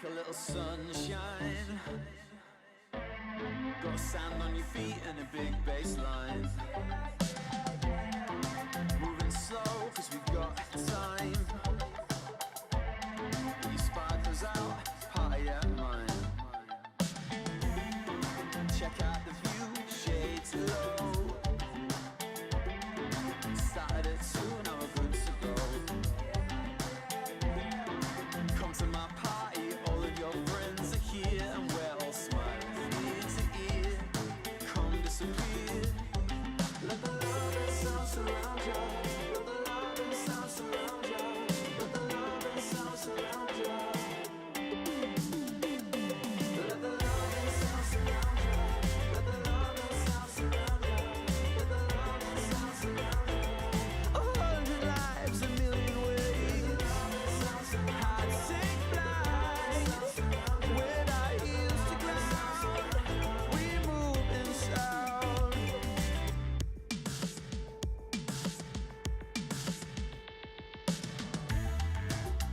like a little sunshine. Got sand on your feet and a big bass line. Moving slow cause we've got time. You sparkles out, party at mine. Check out the view, shades low. Started at 2, now we're good to go. Come to my party, all of your friends are here, and we're all smiling ear to ear. Come disappear. Let the love and sound surround you. Let the love and sound surround you. Let the love and sound surround you. Let the love and sound surround you. Let the love and sound surround you. Let the love and sound surround you. 100 lives, a million ways. I'd take flight with our ears to ground. We move in sound.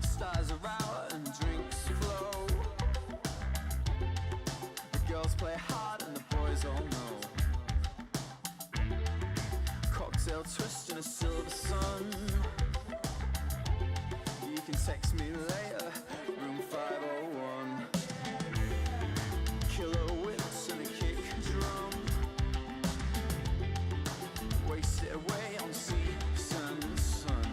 Stars are out and drinks flow. The girls play hard and the boys all know. Cocktail twist in a silver sun. You can text me later, room 501. Killer whips and a kick drum. Waste it away on sea, sun, sun.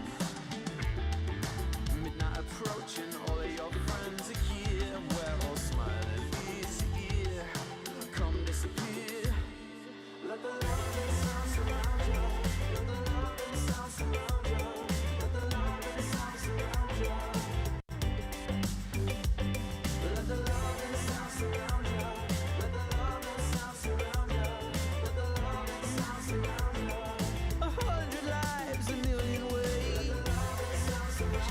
Midnight approaching, all of your friends are here, and we're all smiling ear to ear. Come disappear. Let the love and sound surround you. Let the love and sound surround you. Let the love and sound surround you. Let the love and sound surround you. Let the love and sound surround you. Let the love and sound surround you. 100 lives, a million ways.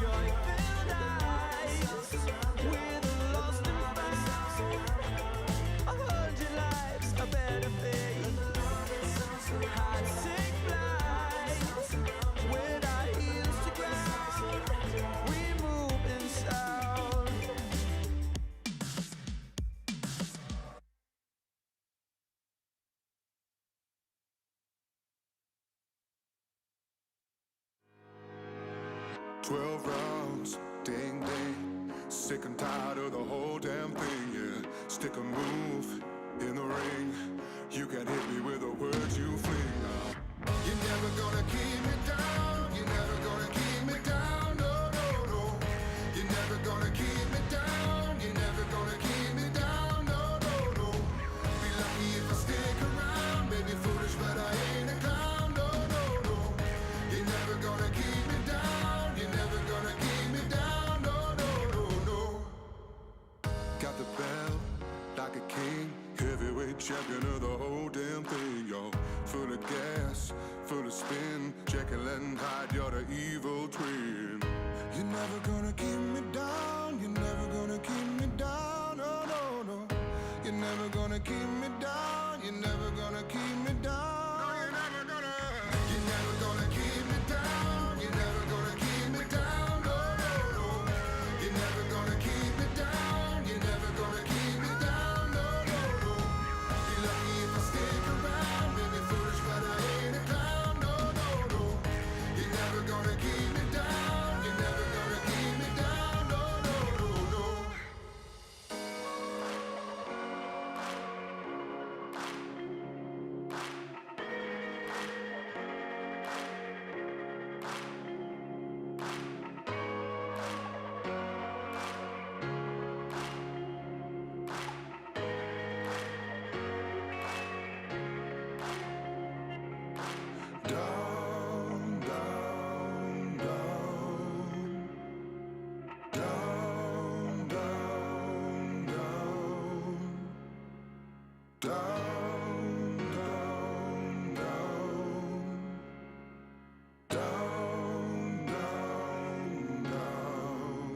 Joy-filled eyes with a lost and found. 100 lives, a better fate. I'd take flight with our ears to ground. We move in sound. "12 rounds, ding ding. Sick and tired of the whole damn thing, yeah. Stick a move in the ring. You can hit me with the words you fling. You're never gonna keep me down. You're never gonna keep me down. No, no, no. You're never gonna keep me down. You're never gonna keep me down. No, no, no. Be lucky if I stick around. Maybe foolish, but I ain't a clown. No, no, no. You're never gonna keep me down. You're never gonna keep me down. No, no, no, no. Got the belt like a king, heavyweight champion of the whole damn thing, yo. Full of gas, full of spin, Jekyll and Hyde, you're the evil twin. You're never gonna keep me down. You're never gonna keep me down. No, no, no. You're never gonna keep me down. You're never gonna keep me down. No, you're never gonna. You're never gonna keep me down. You're never gonna keep me down. No, no, no. You're never gonna keep me down. You're never gonna keep me down. No, no, no. Be lucky if I stick around. Maybe foolish, but I ain't a clown. No, no, no. You're never gonna keep me down. You're never gonna keep me down. No, no, no, no. Down, down, down. Down, down, down. Down, down, down. Down, down, down.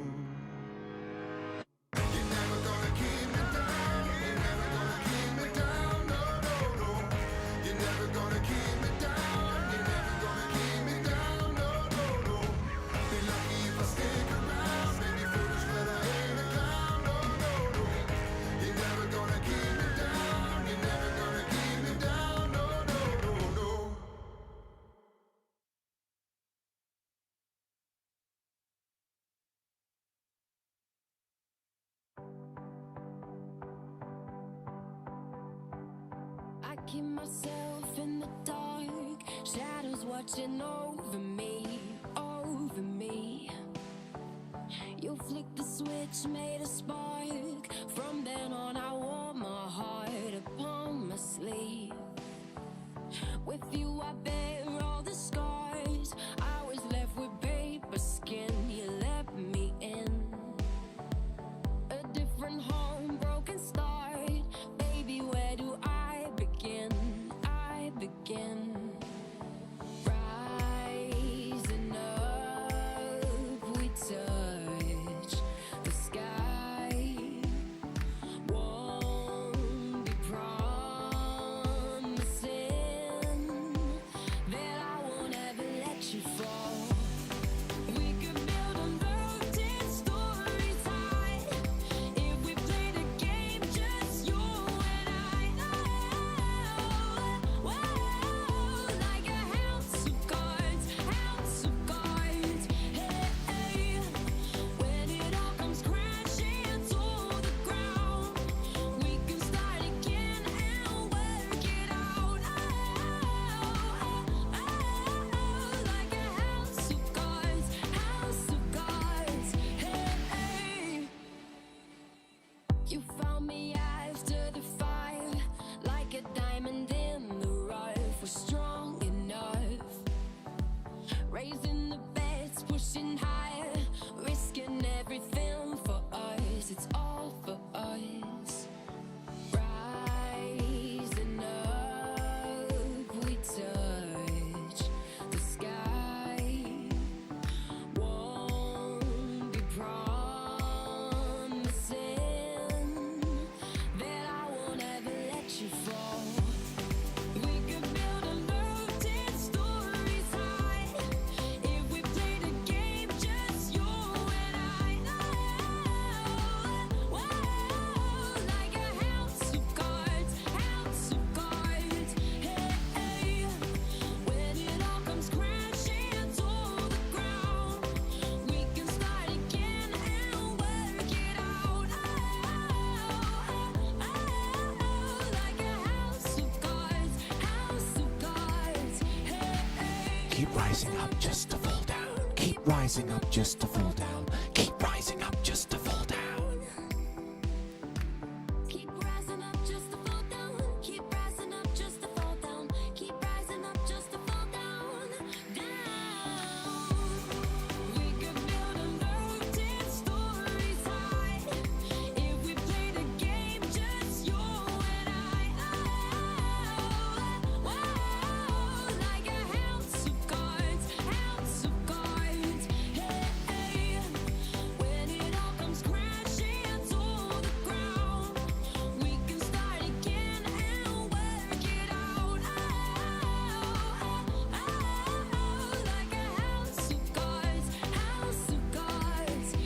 You're never gonna keep me down. You're never gonna keep me down. No, no, no. You're never gonna keep me down. You're never gonna keep me down. No, no, no. Be lucky if I stick around. Maybe foolish, but I ain't a clown. No, no, I keep myself in the dark, shadows watching over me, over me. You flicked the switch, made a spark. From then on I wore my heart upon my sleeve. With you I bear all the scars. I was left with paper skin. You let me in a different home, broken start. Baby, where do I begin? I begin rising up. We touch the sky. Won't be promising that I won't ever let you fall. We could build unlimited stories high if we played a game, just you and I. Whoa, like a house of cards, house of cards. Hey, when it all comes crashing to the ground, we can start again and work it out. Like a house of cards, house of cards. Hey, you found me after the fire, like a diamond in the rough. We're strong enough, raising the bets, pushing higher, risking everything for us. It's all for us. Rising up, we touch the sky. Won't be promising that I won't ever let you fall. We could build unlimited stories high if we played a game, just you and I. Whoa, like a house of cards, house of cards. Hey, when it all comes crashing to the ground, we can start again and work it out. Like a house of cards, house of cards. Hey, Keep rising up just to fall down. Keep rising up just to fall down. Keep rising up just to fall down. keep rising up just to fall down. Keep rising up just to fall down. Keep rising up just to fall down. Down. We could build unlimited stories high if we played a game, just you and I. Whoa, like a house of cards, house of cards. Hey, when it all comes crashing to the ground, we can start again and work it out. Like a house of cards, house of cards.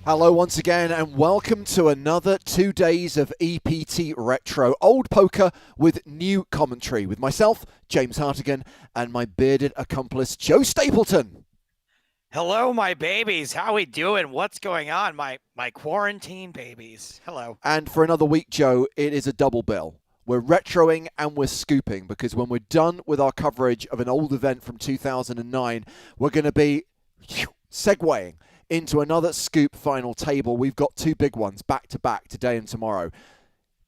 Hello once again and welcome to another 2 days of EPT Retro Old Poker with new commentary with myself, James Hartigan, and my bearded accomplice, Joe Stapleton. Hello, my babies. How we doing? What's going on? My quarantine babies. Hello. And for another week, Joe, it is a double bill. We're retroing and we're scooping because when we're done with our coverage of an old event from 2009, we're going to be segueing into another scoop final table. We've got two big ones back to back today and tomorrow.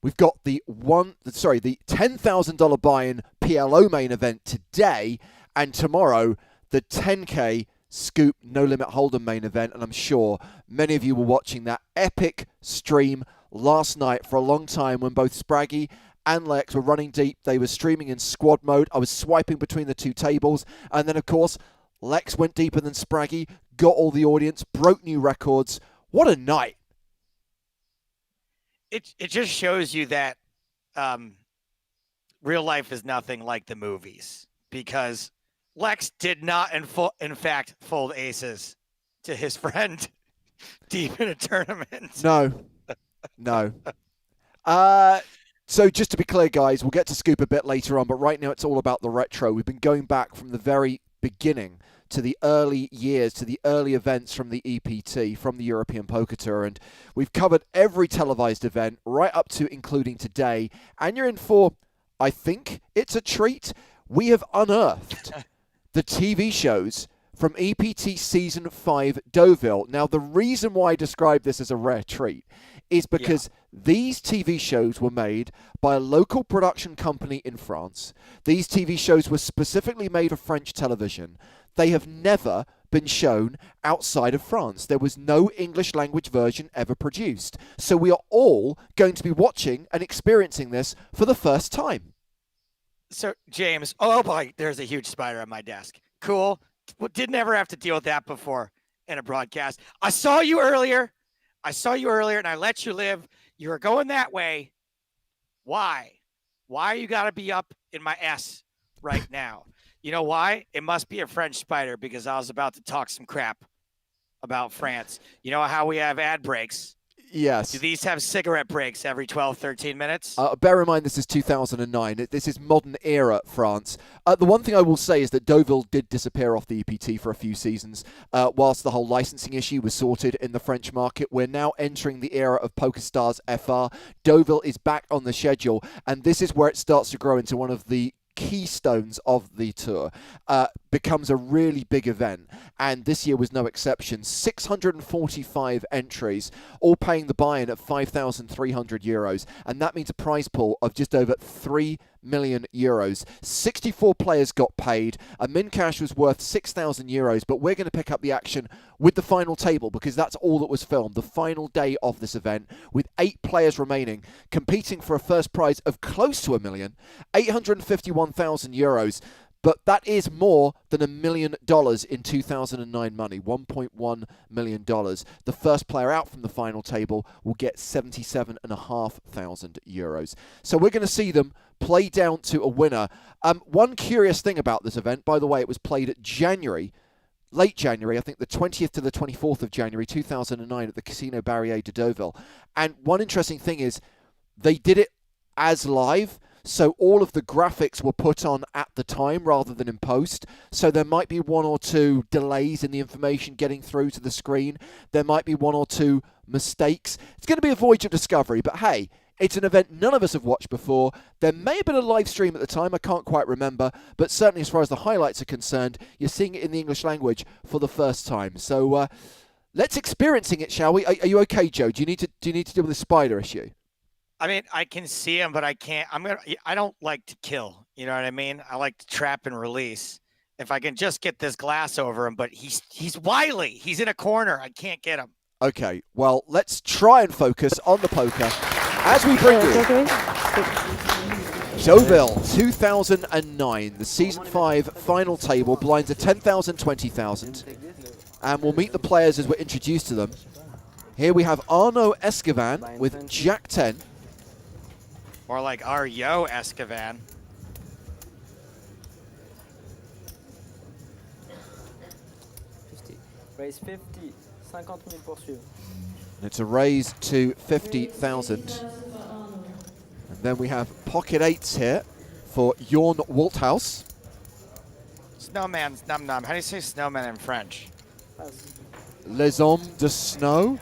We've got the $10,000 buy-in PLO main event today, and tomorrow the 10K scoop no limit hold'em main event. And I'm sure many of you were watching that epic stream last night for a long time when both Spraggy and Lex were running deep. They were streaming in squad mode. I was swiping between the two tables. And then, of course, Lex went deeper than Spraggy, got all the audience, broke new records. What a night. It just shows you that real life is nothing like the movies, because Lex did not, in fact, fold aces to his friend deep in a tournament. No. So just to be clear, guys, we'll get to Scoop a bit later on, but right now it's all about the retro. We've been going back from the very beginning to the early years, to the early events from the EPT, from the European Poker Tour, and we've covered every televised event right up to including today, and you're in for, I think it's a treat. We have unearthed the TV shows from EPT Season 5 Deauville. Now, the reason why I describe this as a rare treat is because these TV shows were made by a local production company in France. These TV shows were specifically made for French television. They have never been shown outside of France. There was no English language version ever produced. So we are all going to be watching and experiencing this for the first time. So, James, oh boy, there's a huge spider on my desk. Cool. Didn't ever have to deal with that before in a broadcast. I saw you earlier, and I let you live. You were going that way. Why? Why you got to be up in my S right now? You know why? It must be a French spider, because I was about to talk some crap about France. You know how we have ad breaks? Yes. Do these have cigarette breaks every 12, 13 minutes? Bear in mind, this is 2009. This is modern era France. The one thing I will say is that Deauville did disappear off the EPT for a few seasons. Whilst the whole licensing issue was sorted in the French market, we're now entering the era of PokerStars FR. Deauville is back on the schedule, and this is where it starts to grow into one of the keystones of the tour. Becomes a really big event, and this year was no exception. 645 entries, all paying the buy-in at 5,300 euros, and that means a prize pool of just over 3 million euros. 64 players got paid. A min cash was worth 6,000 euros, but we're going to pick up the action with the final table, because that's all that was filmed. The final day of this event, with 8 players remaining, competing for a first prize of close to 1 million, 851,000 euros. But that is more than $1 million in 2009 money, $1.1 million. The first player out from the final table will get 77,500 euros. So we're going to see them play down to a winner. One curious thing about this event, by the way, it was played at late January, I think the 20th to the 24th of January 2009 at the Casino Barrier de Deauville. And one interesting thing is they did it as live. So all of the graphics were put on at the time rather than in post. So there might be 1 or 2 delays in the information getting through to the screen. There might be 1 or 2 mistakes. It's going to be a voyage of discovery, but hey, it's an event none of us have watched before. There may have been a live stream at the time, I can't quite remember, but certainly as far as the highlights are concerned, you're seeing it in the English language for the first time. So let's experiencing it, shall we? Are you okay, Joe? Do you need to deal with the spider issue? I mean, I can see him, but I can't. I don't like to kill. You know what I mean? I like to trap and release. If I can just get this glass over him, but he's wily. He's in a corner. I can't get him. Okay, well, let's try and focus on the poker as we bring you Deauville 2009, the Season 5 final table. Blinds are 10,000, 20,000. And we'll meet the players as we're introduced to them. Here we have Arnaud Escovan with Jack 10. Or like our Yo Escovan. Raise 50, 50,000 poursuivre. It's a raise to 50,000. And then we have pocket 8s here for Jorn Walthouse. Snowman's num num. How do you say snowman in French? Les Hommes de Snow.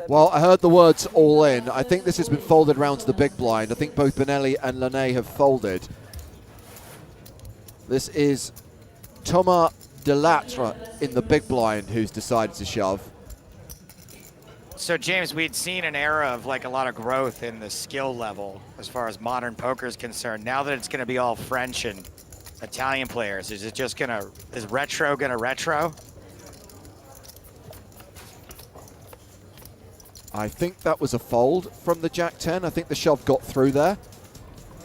Well, I heard the words all in. I think this has been folded around to the big blind. I think both Benelli and Lene have folded. This is Thomas Delattre in the big blind who's decided to shove. So, James, we'd seen an era of like a lot of growth in the skill level as far as modern poker is concerned. Now that it's going to be all French and Italian players. Is retro gonna retro? I think that was a fold from the Jack 10. I think the shove got through there.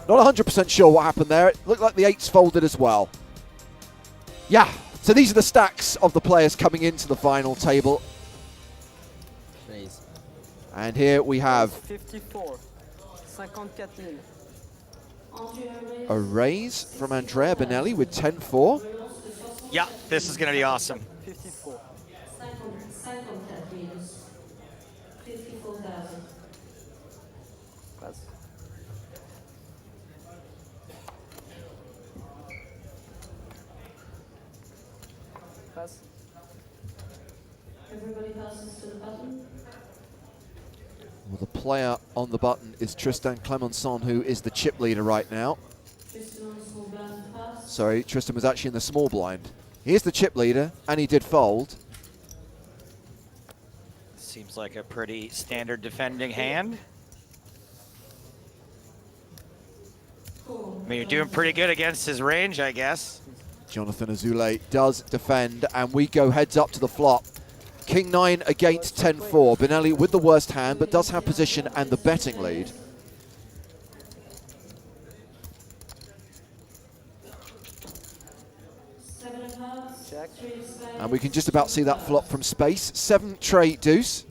Not 100% sure what happened there. It looked like the 8's folded as well. Yeah, so these are the stacks of the players coming into the final table. Raise. And here we have 54. 54 000. a raise from Andrea Benelli with 10-4. Yeah, this is gonna be awesome. 54. 54,000. Passe. Passe. Everybody passes to the button. Well, the player on the button is Tristan Clemenson, who is the chip leader right now. Tristan on the small blind pass. Sorry, Tristan was actually in the small blind. He is the chip leader, and he did fold. Seems like a pretty standard defending hand. I mean, you're doing pretty good against his range, I guess. Jonathan Azule does defend, and we go heads up to the flop. King 9 against 10-4. Benelli with the worst hand, but does have position and the betting lead. Seven of hearts. Jack. Three of spades. And we can just about see that flop from space. 7 tray deuce.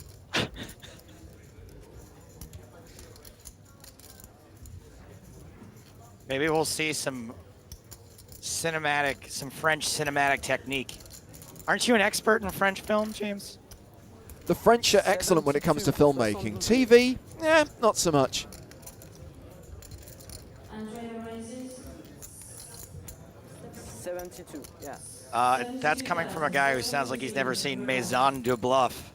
Maybe we'll see some French cinematic technique. Aren't you an expert in French film, James? The French are excellent when it comes to filmmaking. TV, not so much. Andrea raises. 72. Yeah. That's coming from a guy who sounds like he's never seen Maison du Bluff.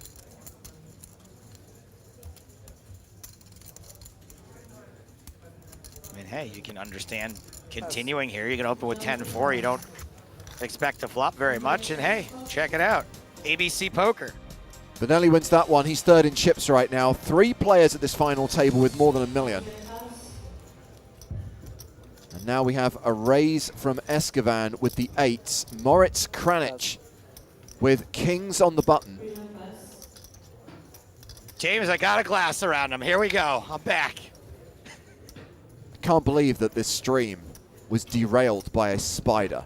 I mean, hey, you can understand continuing here. You can open with 10-4. You don't expect to flop very much. And hey, check it out. ABC Poker. Benelli wins that one. He's third in chips right now. 3 players at this final table with more than $1 million. And now we have a raise from Escovan with the 8s. Moritz Kranich with kings on the button. James, I got a glass around him. Here we go. I'm back. Can't believe that this stream was derailed by a spider.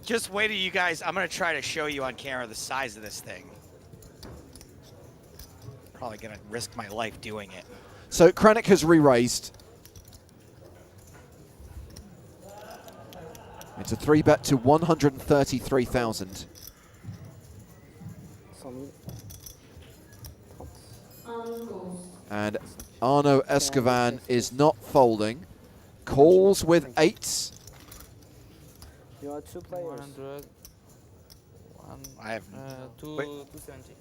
Just wait till you guys, I'm going to try to show you on camera the size of this thing. Probably going to risk my life doing it. So Kranich has re-raised. It's a 3-bet to 133,000. 100 000. Arnold goes. And Arno Escovan is not folding. Calls with 8s. You are 2 players. 100. I have, 270.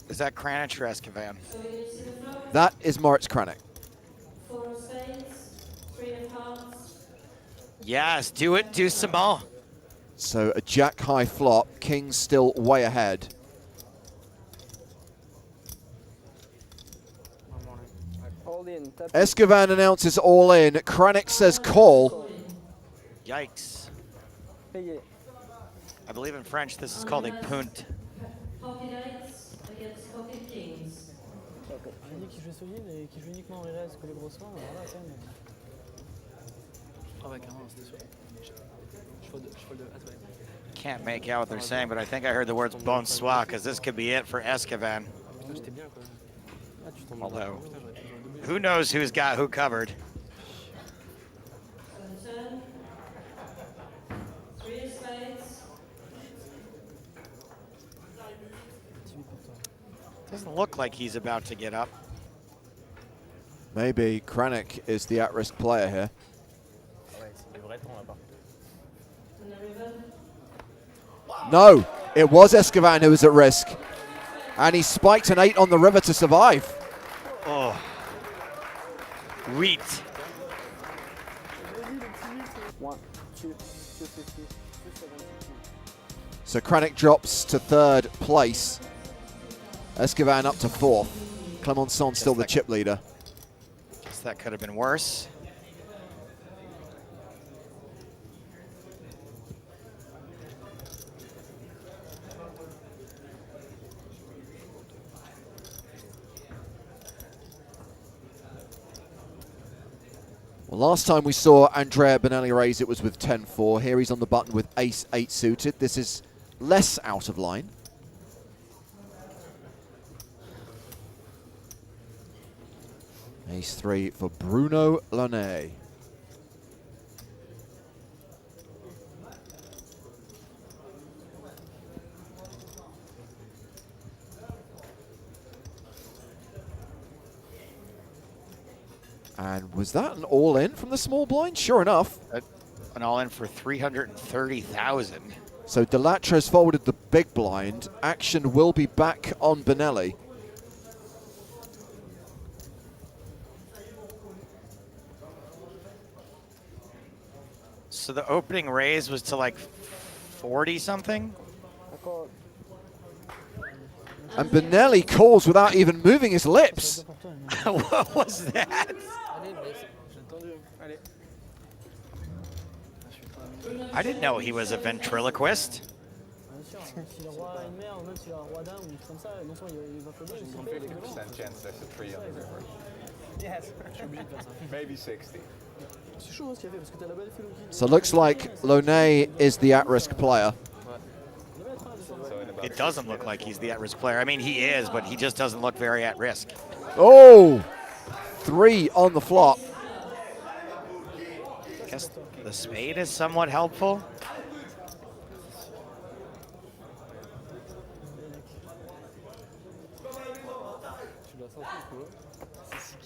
is that Kranich or Escovan? So we see the flop. That is Moritz Kranich. 4 of spades. 3 of hearts. Yes, do it, do some more. So a jack high flop. King's still way ahead. All in. Tap. Escovan announces all in. Kranich says call. Yikes. Payé. I believe in French this is called a punt. Pocket eights against pocket kings. J'ai dit qu'il jouait solide et qu'il jouait uniquement en RS que les grosses mains, alors là, quand même. Ah ouais, carrément, c'était sûr. Je fold de As, ouais. Can't make out what they're saying, but I think I heard the words bonsoir because this could be it for Escovan. Putain, j'étais bien, quoi. Ah, tu tombes. Although, Putain, j'aurais pu jouer deux. who knows who's got who covered. So the turn. 3 of spades. 18 pour toi. Doesn't look like he's about to get up. Maybe Kranich is the at-risk player here. Ah ouais, c'est des vrais temps là-bas. And the river. No, it was Escovan who was at risk. And he spiked an 8 on the river to survive. Oh. Wheat. 1, 2, 250, 272. So Kranich drops to 3rd place. Escovan up to 4th. Clemenson still the chip leader. Guess that could have been worse. Well, last time we saw Andrea Benelli raise, it was with 10-4. Here he's on the button with ace-8 suited. This is less out of line. Ace-3 for Bruno Launay. And was that an all-in from the small blind? Sure enough. An all-in for 330,000. So Delatra has forwarded the big blind. Action will be back on Benelli. So the opening raise was to like 40 something. D'accord. And Benelli calls without even moving his lips. What was that? Allez, baisse. J'ai entendu. Allez. Ah, je suis pas I didn't know he was a ventriloquist. Bien sûr, si le roi a une mère, ou même si le roi dame, ou une chose comme ça, non seulement il va applaudir, mais Some 50% chance there's a 3 on the river. yes. Je suis obligé de faire ça. Maybe 60. C'est chaud hein, ce qu'il a fait, parce que t'as la balle filo qui... So looks like Launay is the at-risk player. So in about It doesn't look like he's the at-risk player. I mean, he is, but he just doesn't look very at risk. Oh! 3 on the flop. Guess the spade is somewhat helpful. Tu l'as senti ou quoi? C'est sick.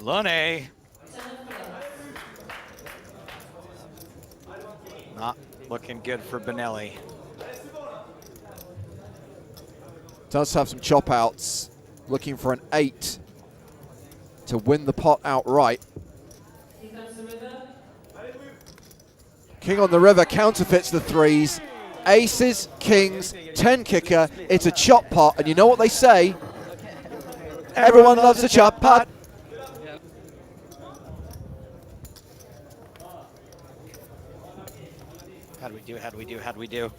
Launay. Not looking good for Benelli. Does have some chop outs. Looking for an 8 to win the pot outright. King on the river counterfeits the 3s. Aces, kings, 10 kicker. It's a chop pot, and you know what they say? Everyone loves a chop pot. How do we do? How do we do? How do we do?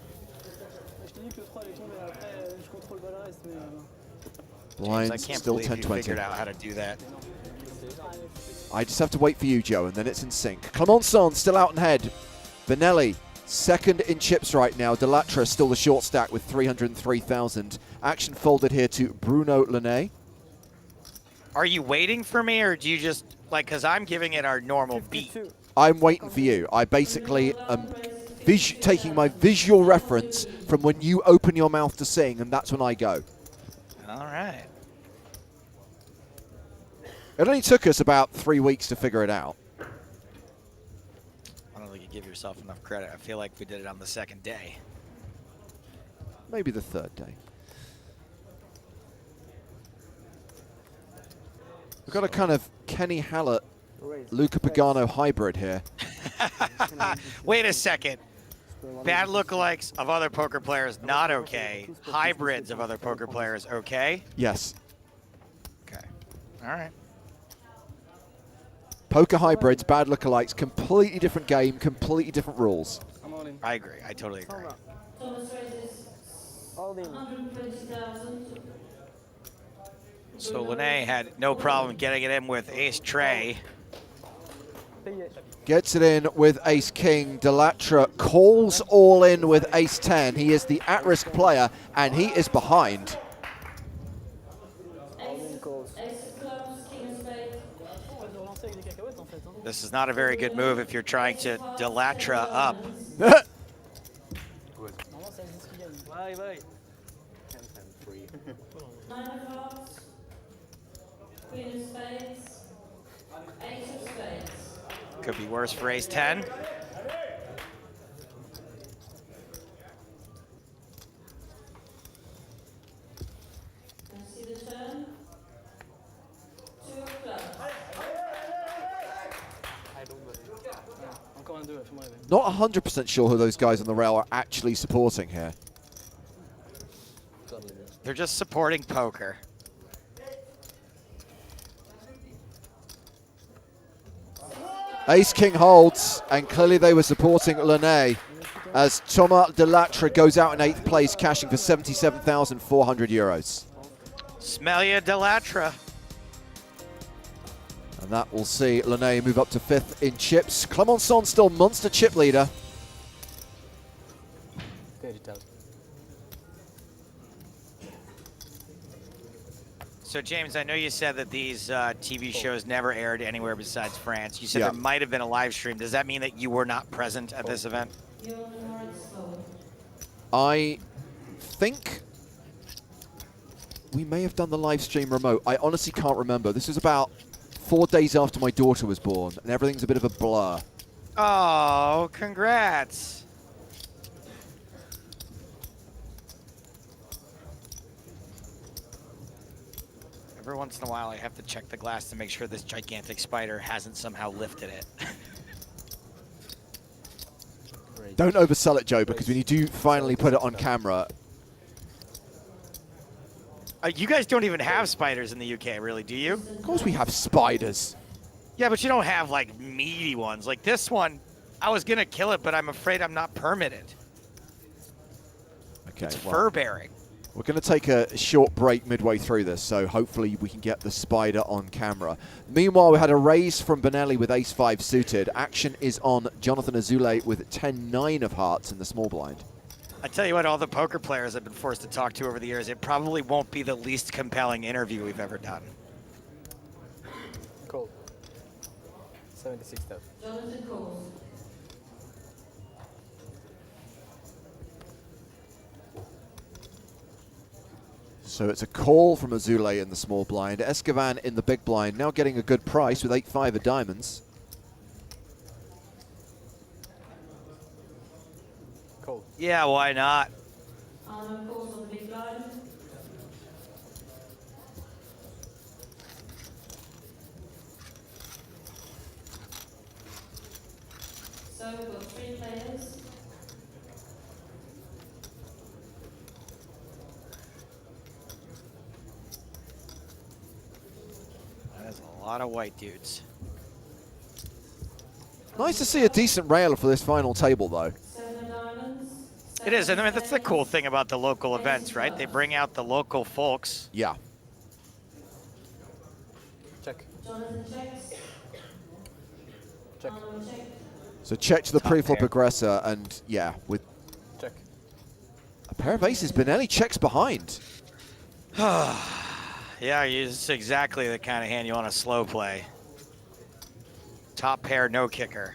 Je t'ai dit que le 3 allait tomber, après je contrôle pas le reste, mais... James, I Blinds can't still believe you 10-20. figured out how to do that. I just have to wait for you, Joe, and then it's in sync. Clemenson still out and head. Benelli second in chips right now. Delatra still the short stack with 303,000. Action folded here to Bruno Launay. Are you waiting for me, or do you just like? Because I'm giving it our normal beat. 52. I'm waiting for you. I basically am taking my visual reference from when you open your mouth to sing, and that's when I go. All right. It only took us about 3 weeks to figure it out. I don't think you give yourself enough credit. I feel like we did it on the second day. Maybe the third day. We've got a kind of Kenny Hallett, Raise. Luca Pagano hybrid here. Wait a second. Bad lookalikes of other poker players, not okay. Hybrids of other poker players, okay? Yes. Okay. All right. Poker hybrids, bad lookalikes, completely different game, completely different rules. I'm all in. I agree. I totally agree. All in. So Launay had no problem getting it in with ace tray. Payé. Gets it in with ace king. Delatra calls all in with ace 10. He is the at-risk player, and he is behind. All in calls. On va se relancer avec des cacahuètes en fait. Hein. This is not a very good move if you're trying to Delatra up. Normalement c'est Aziz qui gagne. Bye bye. 10-10-3. Nine of hearts, Queen of spades, Ace of spades. Could be worse for ace 10. Can I see the turn? Two of clubs. Encore un 2, fais-moi rêver. Not 100% sure who those guys on the rail are actually supporting here. They're just supporting poker. Ace king holds, and clearly they were supporting Launay. as Thomas Delattre goes out in 8th place, cashing for 77,400 euros. Smell ya, Delattre. And that will see Lene move up to 5th in chips. Clemenceau still monster chip leader. 30,000. So, James, I know you said that these TV shows never aired anywhere besides France. You said Yeah. there might have been a live stream. Does that mean that you were not present at this event? I think we may have done the live stream remote. I honestly can't remember. This was about 4 days after my daughter was born, and everything's a bit of a blur. Oh, congrats. Every once in a while, I have to check the glass to make sure this gigantic spider hasn't somehow lifted it. Great. Don't oversell it, Joe, because when you do finally put it on camera, You guys don't even have spiders in the UK, really, do you? of course we have spiders. Yeah, but you don't have, like, meaty ones. Like this one, I was going to kill it, but I'm afraid I'm not permitted. Okay, It's well, fur-bearing. we're going to take a short break midway through this, so hopefully we can get the spider on camera. Meanwhile, we had a raise from Benelli with ace-5 suited. Action is on Jonathan Azule with 10-9 of hearts in the small blind. I tell you what, all the poker players I've been forced to talk to over the years, it probably won't be the least compelling interview we've ever done. Call. 76,000. Jonathan calls. So it's a call from Azule in the small blind. Escovan in the big blind, now getting a good price with 8-5 of diamonds. Call. Yeah, why not? Arno calls on the big blind. So we've got 3 players. That's a lot of white dudes. Nice to see a decent railer for this final table, though. 7 diamonds. It is, and I mean, that's the cool thing about the local events, right? They bring out the local folks. Yeah. Check. Jonathan checks. Check. Arno checks. So check to the Top pre-flop pair. aggressor, and yeah, with Check. a pair of aces, Benelli checks behind. Yeah, it's exactly the kind of hand you want to slow play. Top pair, no kicker.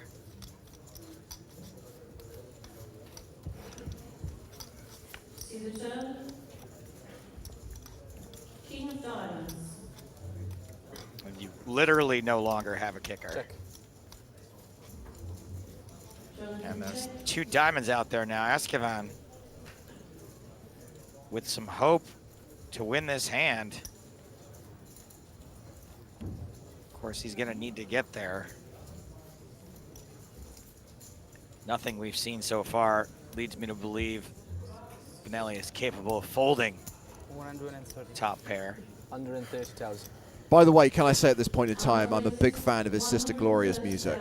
See the turn. King of diamonds. And you literally no longer have a kicker. Check. Jonathan And there's checks. 2 diamonds out there now. Escovan with some hope to win this hand. Of course, he's going to need to get there. Nothing we've seen so far leads me to believe Benelli is capable of folding 130. top pair. 130,000. By the way, can I say at this point in time, I'm a big fan of his sister Gloria's music.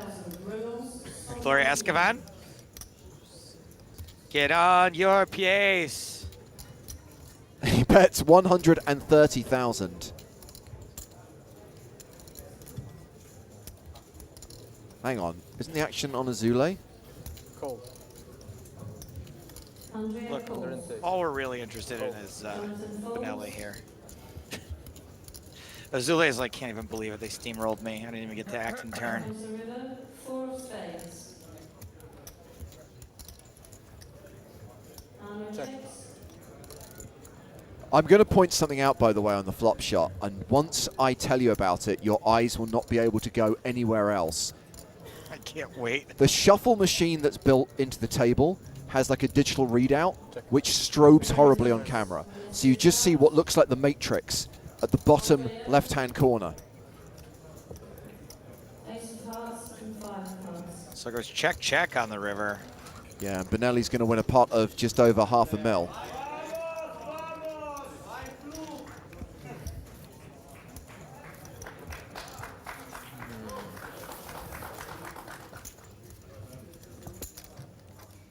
Gloria Escovan, get on your pièce. He bets 130,000. Hang on, isn't the action on Azule? Call. Andrea Look, calls. 130. all we're really interested in is Jonathan folds. Benelli here. Azule is like, can't even believe it. They steamrolled me. I didn't even get to act and turn. Comes the river. 4 of spades. Arno Check. checks. I'm going to point something out, by the way, on the flop shot, and once I tell you about it, your eyes will not be able to go anywhere else. I can't wait. The shuffle machine that's built into the table has like a digital readout, which strobes horribly on camera. So you just see what looks like the matrix at the bottom left-hand corner. Ace of hearts and 5 of hearts. So it goes check, check on the river. Yeah, and Benelli's going to win a pot of just over $500,000.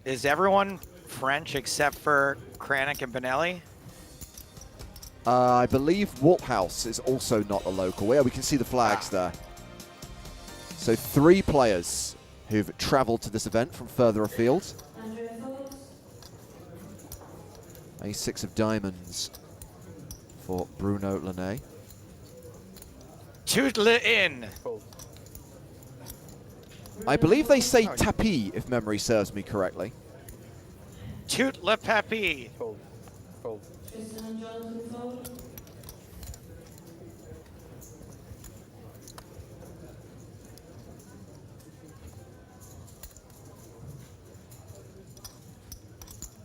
Is everyone French except for Kranik and Benelli? I believe Walthouse is also not a local. Yeah, we can see the flags there. So 3 players who've travelled to this event from further afield. Andrea Forbes. A6 of diamonds for Bruno Lene. Tootle in. Fold. I believe they say tapis, if memory serves me correctly. Tout le papy. Fold. Fold. Tristan and Jonathan fold.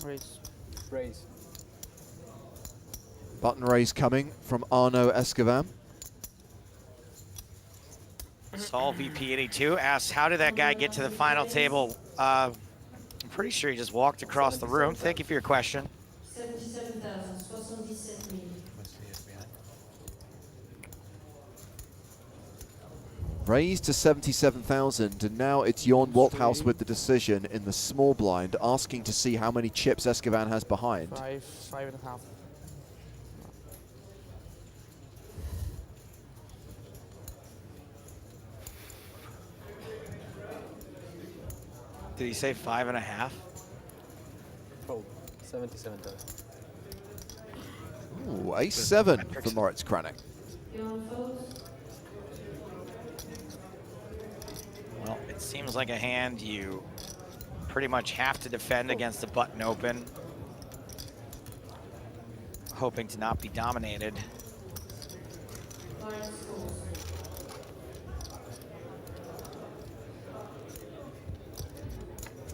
Raise. Raise. Button raise coming from Arnaud Escovan. Saul VP82 asks, how did that guy get to the final table? I'm pretty sure he just walked across the room. Thank you for your question. 77,000, 77 000. Raised to 77,000, and now it's Jorn Walthouse with the decision in the small blind, asking to see how many chips Escovan has behind. 5.5. Did he say 5.5? Fold. 77,000. Ooh, A7 for Moritz Kranik. Bjorn folds. Well, it seems like a hand you pretty much have to defend against the button open. Hoping to not be dominated. Lawrence folds.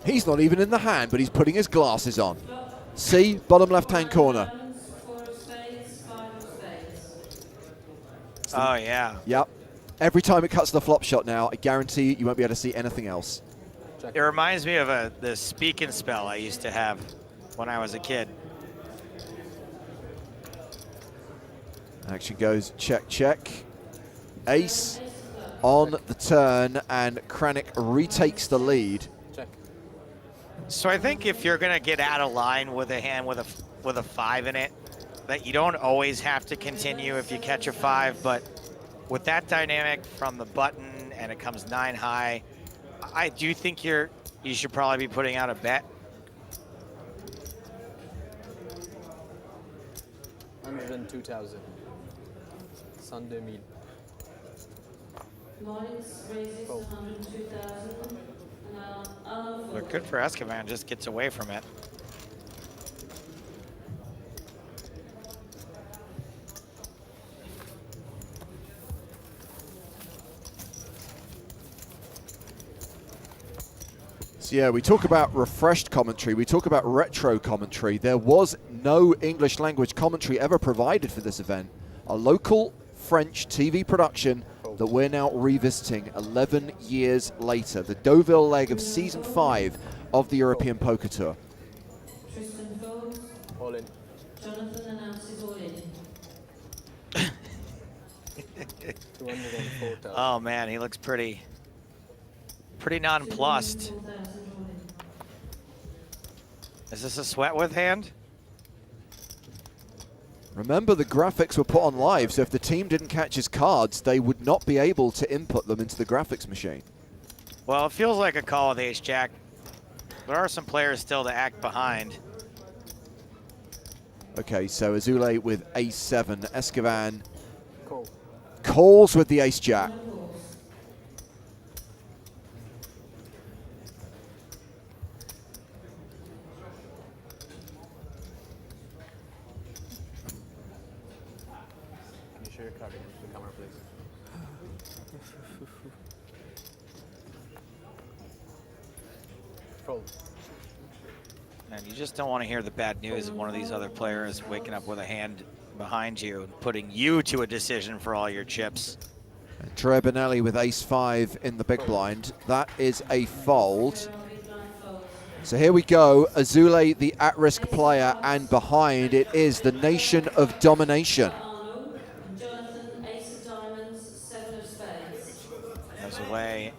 He's not even in the hand, but he's putting his glasses on. See, bottom left-hand corner. Diamonds, 4 of spades, 5 of spades. Oh, yeah. Yep. Every time it cuts to the flop shot now, I guarantee you won't be able to see anything else. It reminds me of the speak and spell I used to have when I was a kid. Action goes check, check. Ace on the turn, and Kranik retakes the lead. Check. So I think if you're gonna get out of line with a hand with a 5 in it, that you don't always have to continue if you catch a 5, but with that dynamic from the button and it comes 9 high, I do think you should probably be putting out a bet. 102,000. Sunday meal. Lawrence raises Fold. 102,000. And Arno But folds. good for Escoban, just gets away from it. So yeah, we talk about refreshed commentary, we talk about retro commentary. There was no English language commentary ever provided for this event. A local French TV production that we're now revisiting 11 years later. The Deauville leg of season 5 of the European Poker Tour. Tristan folds. All in. Jonathan announces all in. 204,000. Oh man, he looks pretty nonplussed. 204,000 all in. Is this a sweat with hand? Remember, the graphics were put on live, so if the team didn't catch his cards, they would not be able to input them into the graphics machine. Well, it feels like a call with ace-jack. There are some players still to act behind. Okay, so Azule with ace-7. Escoban Call. calls with the ace-jack. Can you share your card to the camera, please? Fold. And you just don't want to hear the bad news of one of these other players waking up with a hand behind you and putting you to a decision for all your chips. Tre Benelli with ace-5 in the big blind. That is a fold. Big blind folds. So here we go. Azule, the at-risk player, and behind it is the Nation of Domination. Arno. Jonathan, ace of diamonds, 7 of spades. As away.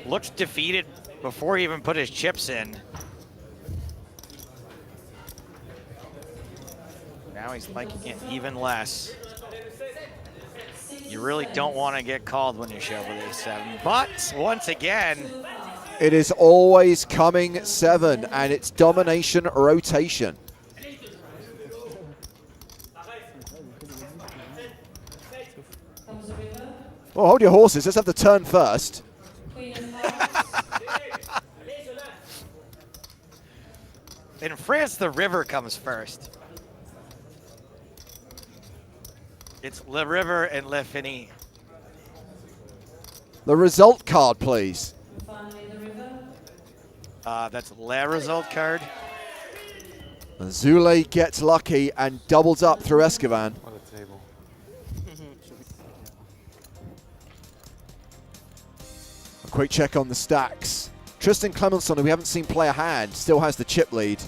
Looks defeated before he even put his chips in. Now he's liking it even less. You really don't want to get called when you shove with ace-7. But once again, It is always coming 7, and it's domination rotation. Comes the river. Well, hold your horses. Let's have the turn first. Queen of hearts. in France, the river comes first. It's Le River and Le Fini. The result card, please. And finally the river. That's Le result card. Zule gets lucky and doubles up through Escovan. What a table. A quick check on the stacks. Tristan Clemenson, who we haven't seen play a hand, still has the chip lead.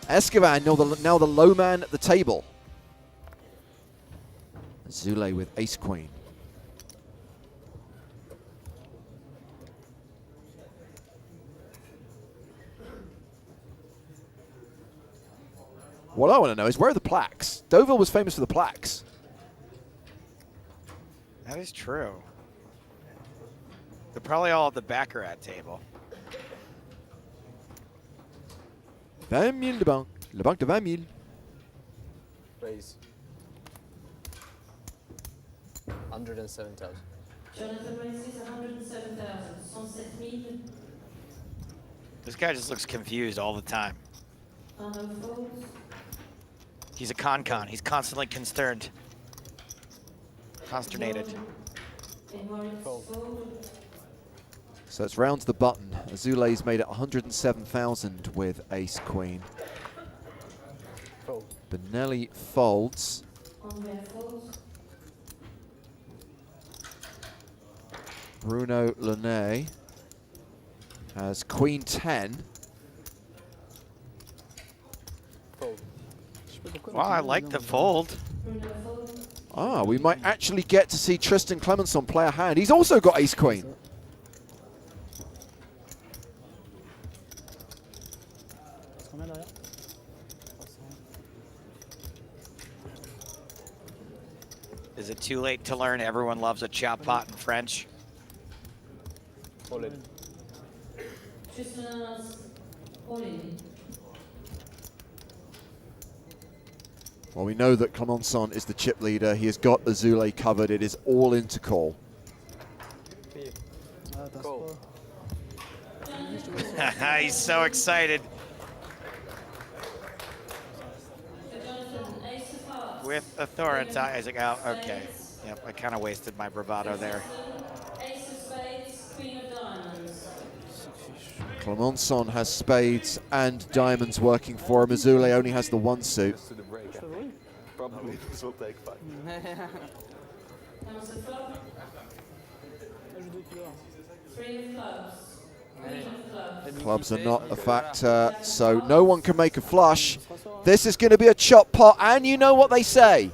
Escovan, now the low man at the table. Zule with ace-queen. What I want to know is, where are the plaques? Deauville was famous for the plaques. That is true. They're probably all at the Baccarat table. 20 000 de banque. La banque de 20 000. Raise. 107,000. Jonathan raises 107,000. 107,000. This guy just looks confused all the time. Arno folds. He's a con-con. He's constantly concerned. Consternated. And Moritz fold. So it's round to the button. Azule's made it 107,000 with ace-queen. Fold. Benelli folds. Andre folds. Bruno Launay has queen 10. Fold. Well, I like the fold. Bruno fold. Ah, we might actually get to see Tristan Clemenson play a hand. He's also got ace-queen. Combien derrière 300. Is it too late to learn everyone loves a chop pot in French? All in. Tristan all in. Well, we know that Clemenson is the chip leader. He has got Azule covered. It is all in to call. Ah, passe Cool. pas. He's so excited. So Jonathan, ace of hearts. With authority. He's like, oh, okay. Yep, I kind of wasted my bravado there. Ace of spades, queen of diamonds. Clemenson has spades and diamonds working for him. Azule only has the one suit. To the break. Chevalier. Probably this will take 5. Comes the flop. Ah, je dois qu'il Three of clubs. Queen of clubs. Clubs are not a factor, so no one can make a flush. This is going to be a chop pot, and you know what they say.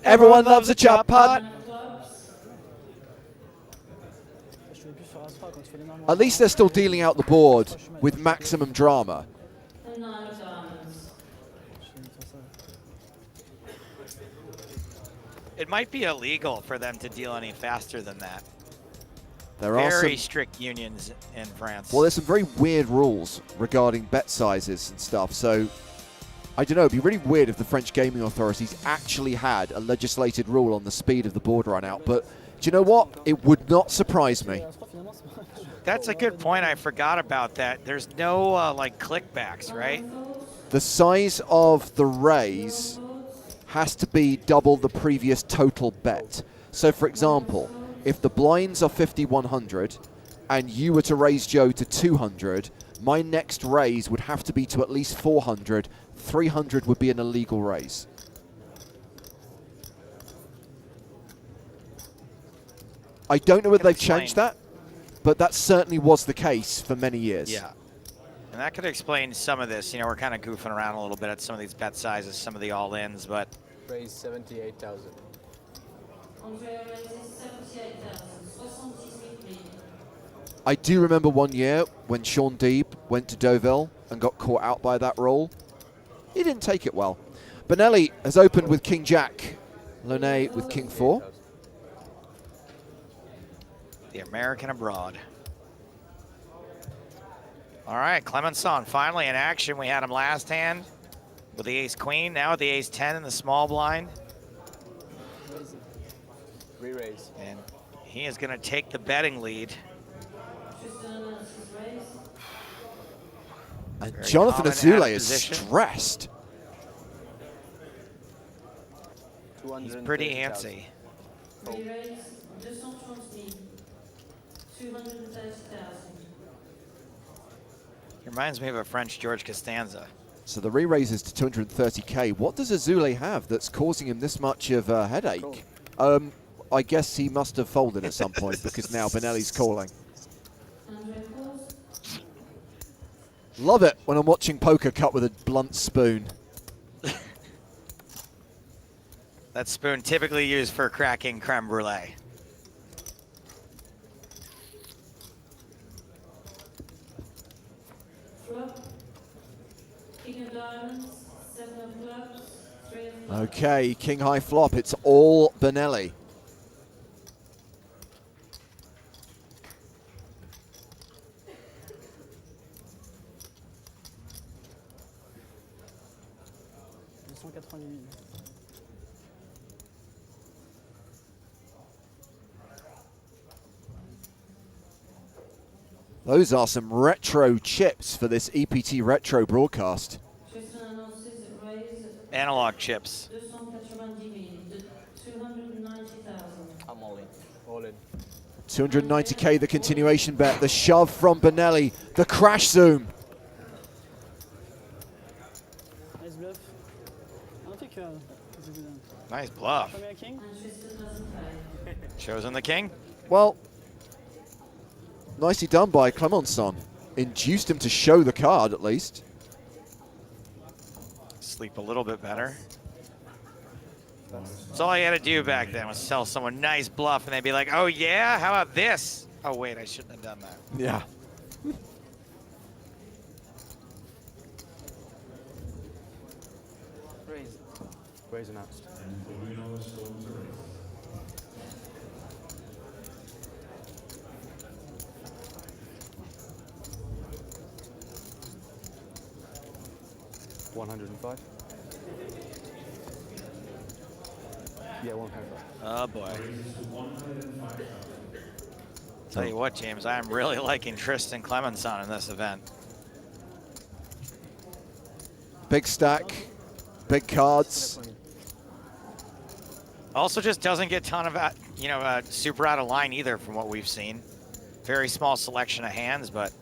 Everyone loves a chop pot. Nine of clubs. Je vais plus faire As-3 quand tu fais les mains. At least they're still dealing out the board with maximum drama. And nine of diamonds. Je vais faire ça. It might be illegal for them to deal any faster than that. There are Very some, strict unions in France. well, there's some very weird rules regarding bet sizes and stuff. So I don't know. It'd be really weird if the French gaming authorities actually had a legislated rule on the speed of the board run out. But do you know what? It would not surprise me. As-3 finalement, c'est pas. That's a good point. I forgot about that. There's no like clickbacks, right? The size of the raise has to be double the previous total bet. So, for example, if the blinds are 5,100 and you were to raise Joe to 200, my next raise would have to be to at least 400. 300 would be an illegal raise. I don't know whether they've changed that, but that certainly was the case for many years. Yeah. And that could explain some of this. You know, we're kind of goofing around a little bit at some of these bet sizes, some of the all-ins, but Raise 78,000. Andrea raises 78,000. 78,000. I do remember one year when Sean Deeb went to Deauville and got caught out by that rule. He didn't take it well. Benelli has opened with King Jack. Lone with King 4. The American abroad. All right, Clemenson finally in action. We had him last hand with the ace queen, now with the ace 10 in the small blind. Re-raise. And he is going to take the betting lead. Tristan announces raise. And Very Jonathan common Azule out of is position. stressed. He's pretty antsy. Re-raise 230 000. 230,000. He reminds me of a French George Costanza. So the re-raise is to 230k. What does Azule have that's causing him this much of a headache? I guess he must have folded at some point because now Benelli's calling. Andre calls. Love it when I'm watching poker cut with a blunt spoon. That spoon typically used for cracking creme brulee. Flop. King of diamonds. 7 of clubs. 3 of clubs. Okay, king high flop. It's all Benelli. Those are some retro chips for this EPT retro broadcast. Tristan announces raise. Analog chips. 290 000. 290,000. I'm all in. All in. 290k the continuation bet. The shove from Benelli. The crash zoom. Nice bluff. I don't think it's a good one. Nice bluff. Premier king. And Tristan doesn't pay. Chosen the king. Well, nicely done by Clemenson. Induced him to show the card at least. Sleep a little bit better. That's all I had to do back then was tell someone nice bluff and they'd be like, oh yeah, how about this? Oh wait, I shouldn't have done that. Yeah. Raise. Raise announced. $105. Yeah, 105. Oh boy. Tell you what, James, I am really liking Tristan Clemenson in this event. Big stack, big cards. Also just doesn't get ton of, super out of line either from what we've seen. Very small selection of hands, but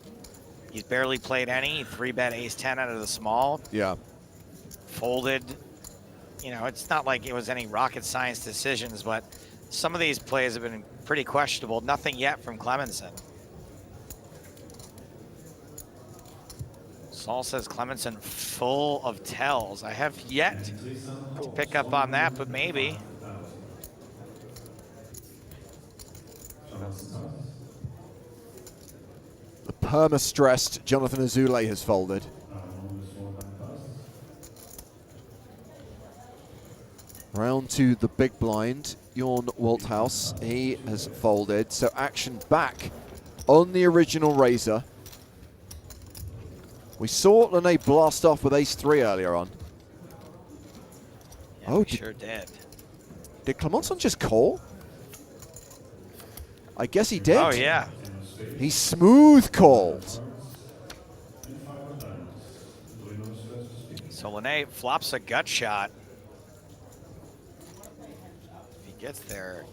he's barely played any. 3-bet ace-10 out of the small. Yeah. Folded. You know, it's not like it was any rocket science decisions, but some of these plays have been pretty questionable. Nothing yet from Clemenson. Saul says Clemenson full of tells. I have yet to pick up on that, but maybe. The perma-stressed Jonathan Azule has folded. Round to the big blind, Jorn Walthouse, he has folded. So action back on the original razor. We saw Lene blast off with ace-3 earlier on. Yeah, Oh, we sure did. Did Clemenson just call? I guess he did. Oh, yeah. He smooth called. So Lene flops a gut shot. If he gets there,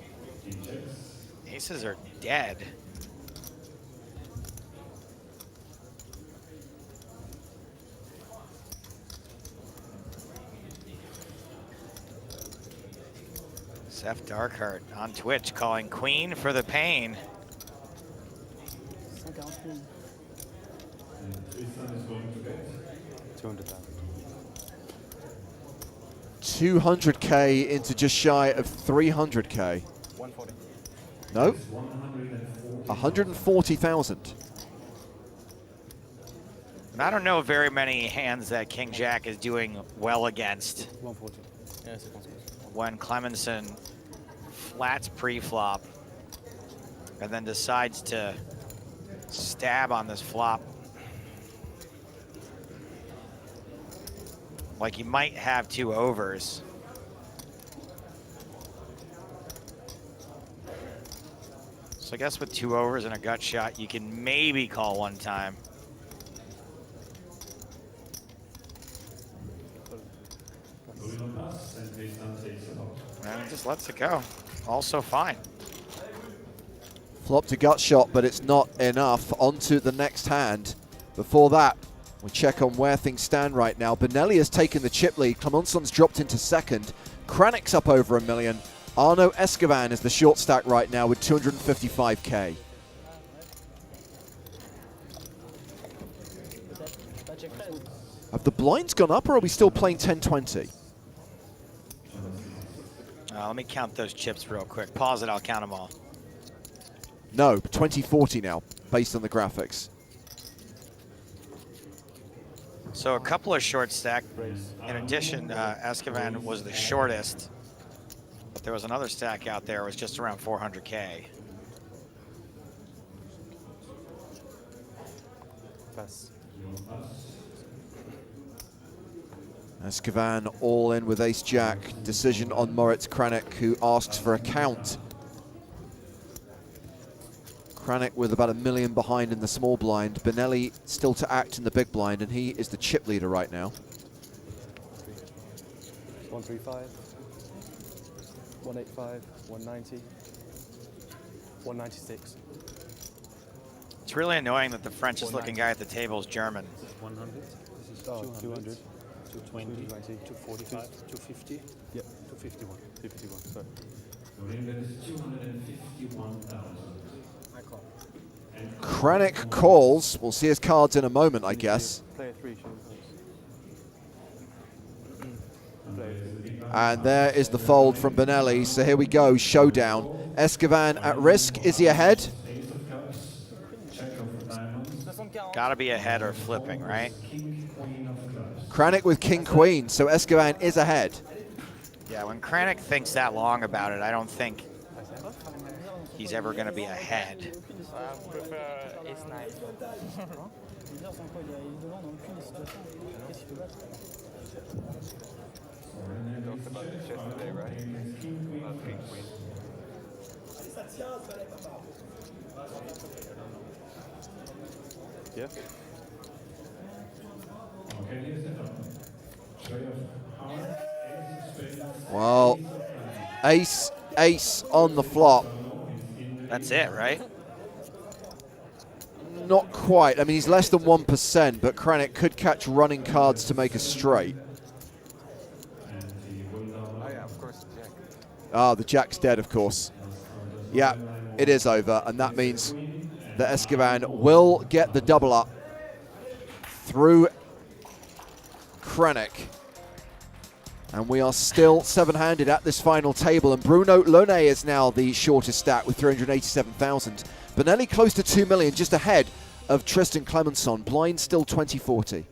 aces are dead. Seth Darkheart on Twitch calling queen for the pain. 140 000. 200,000. 200k into just shy of 300k. 140. No? 140,000. And I don't know very many hands that King Jack is doing well against 140. Yeah, c'est pense que when Clemenson flats pre-flop and then decides to stab on this flop. Like he might have 2 overs. So I guess with 2 overs and a gut shot, you can maybe call one time. And he just lets it go. Also fine. Flopped a gut shot, but it's not enough. On to the next hand. Before that, we check on where things stand right now. Benelli has taken the chip lead. Clemenson's dropped into second. Kranik's up over $1 million. Arno Escoban is the short stack right now with 255K. Have the blinds gone up, or are we still playing 10-20? Let me count those chips real quick. Pause it, I'll count them all. No, 20-40 now, based on the graphics. So a couple of short stack. In addition, Escoban was the shortest. But there was another stack out there. It was just around 400K. passe. Escoban all in with ace-jack. Decision on Moritz Kranik, who asks for a count. Kranik with about $1 million behind in the small blind. Benelli still to act in the big blind, and he is the chip leader right now. 135, 185, 190, 196. It's really annoying that the Frenchest-looking guy at the table is German. 100. This is Oh, 200. 200. 220. 220. 245. 250. Yep. 251. 51, sorry. Kranik calls. We'll see his cards in a moment, I guess. Player 3, And there is the fold from Benelli. So here we go, showdown. Escoban at risk. Is he ahead? Gotta be ahead or flipping, right? Kranik with king queen, so Escoban is ahead. Yeah, when Kranik thinks that long about it, I don't think he's ever gonna be ahead. Yeah. Well, ace, ace on the flop. That's it, right? Not quite. I mean, he's less than 1%, but Kranik could catch running cards to make a straight. Oh yeah, of course, Jack. Ah, the jack's dead, of course. Yeah, it is over, and that means that Escoban will get the double up through Kranik. And we are still seven-handed at this final table, and Bruno Lone is now the shortest stat with 387,000. Benelli close to 2 million, just ahead of Tristan Clemenson. Blind still 20-40.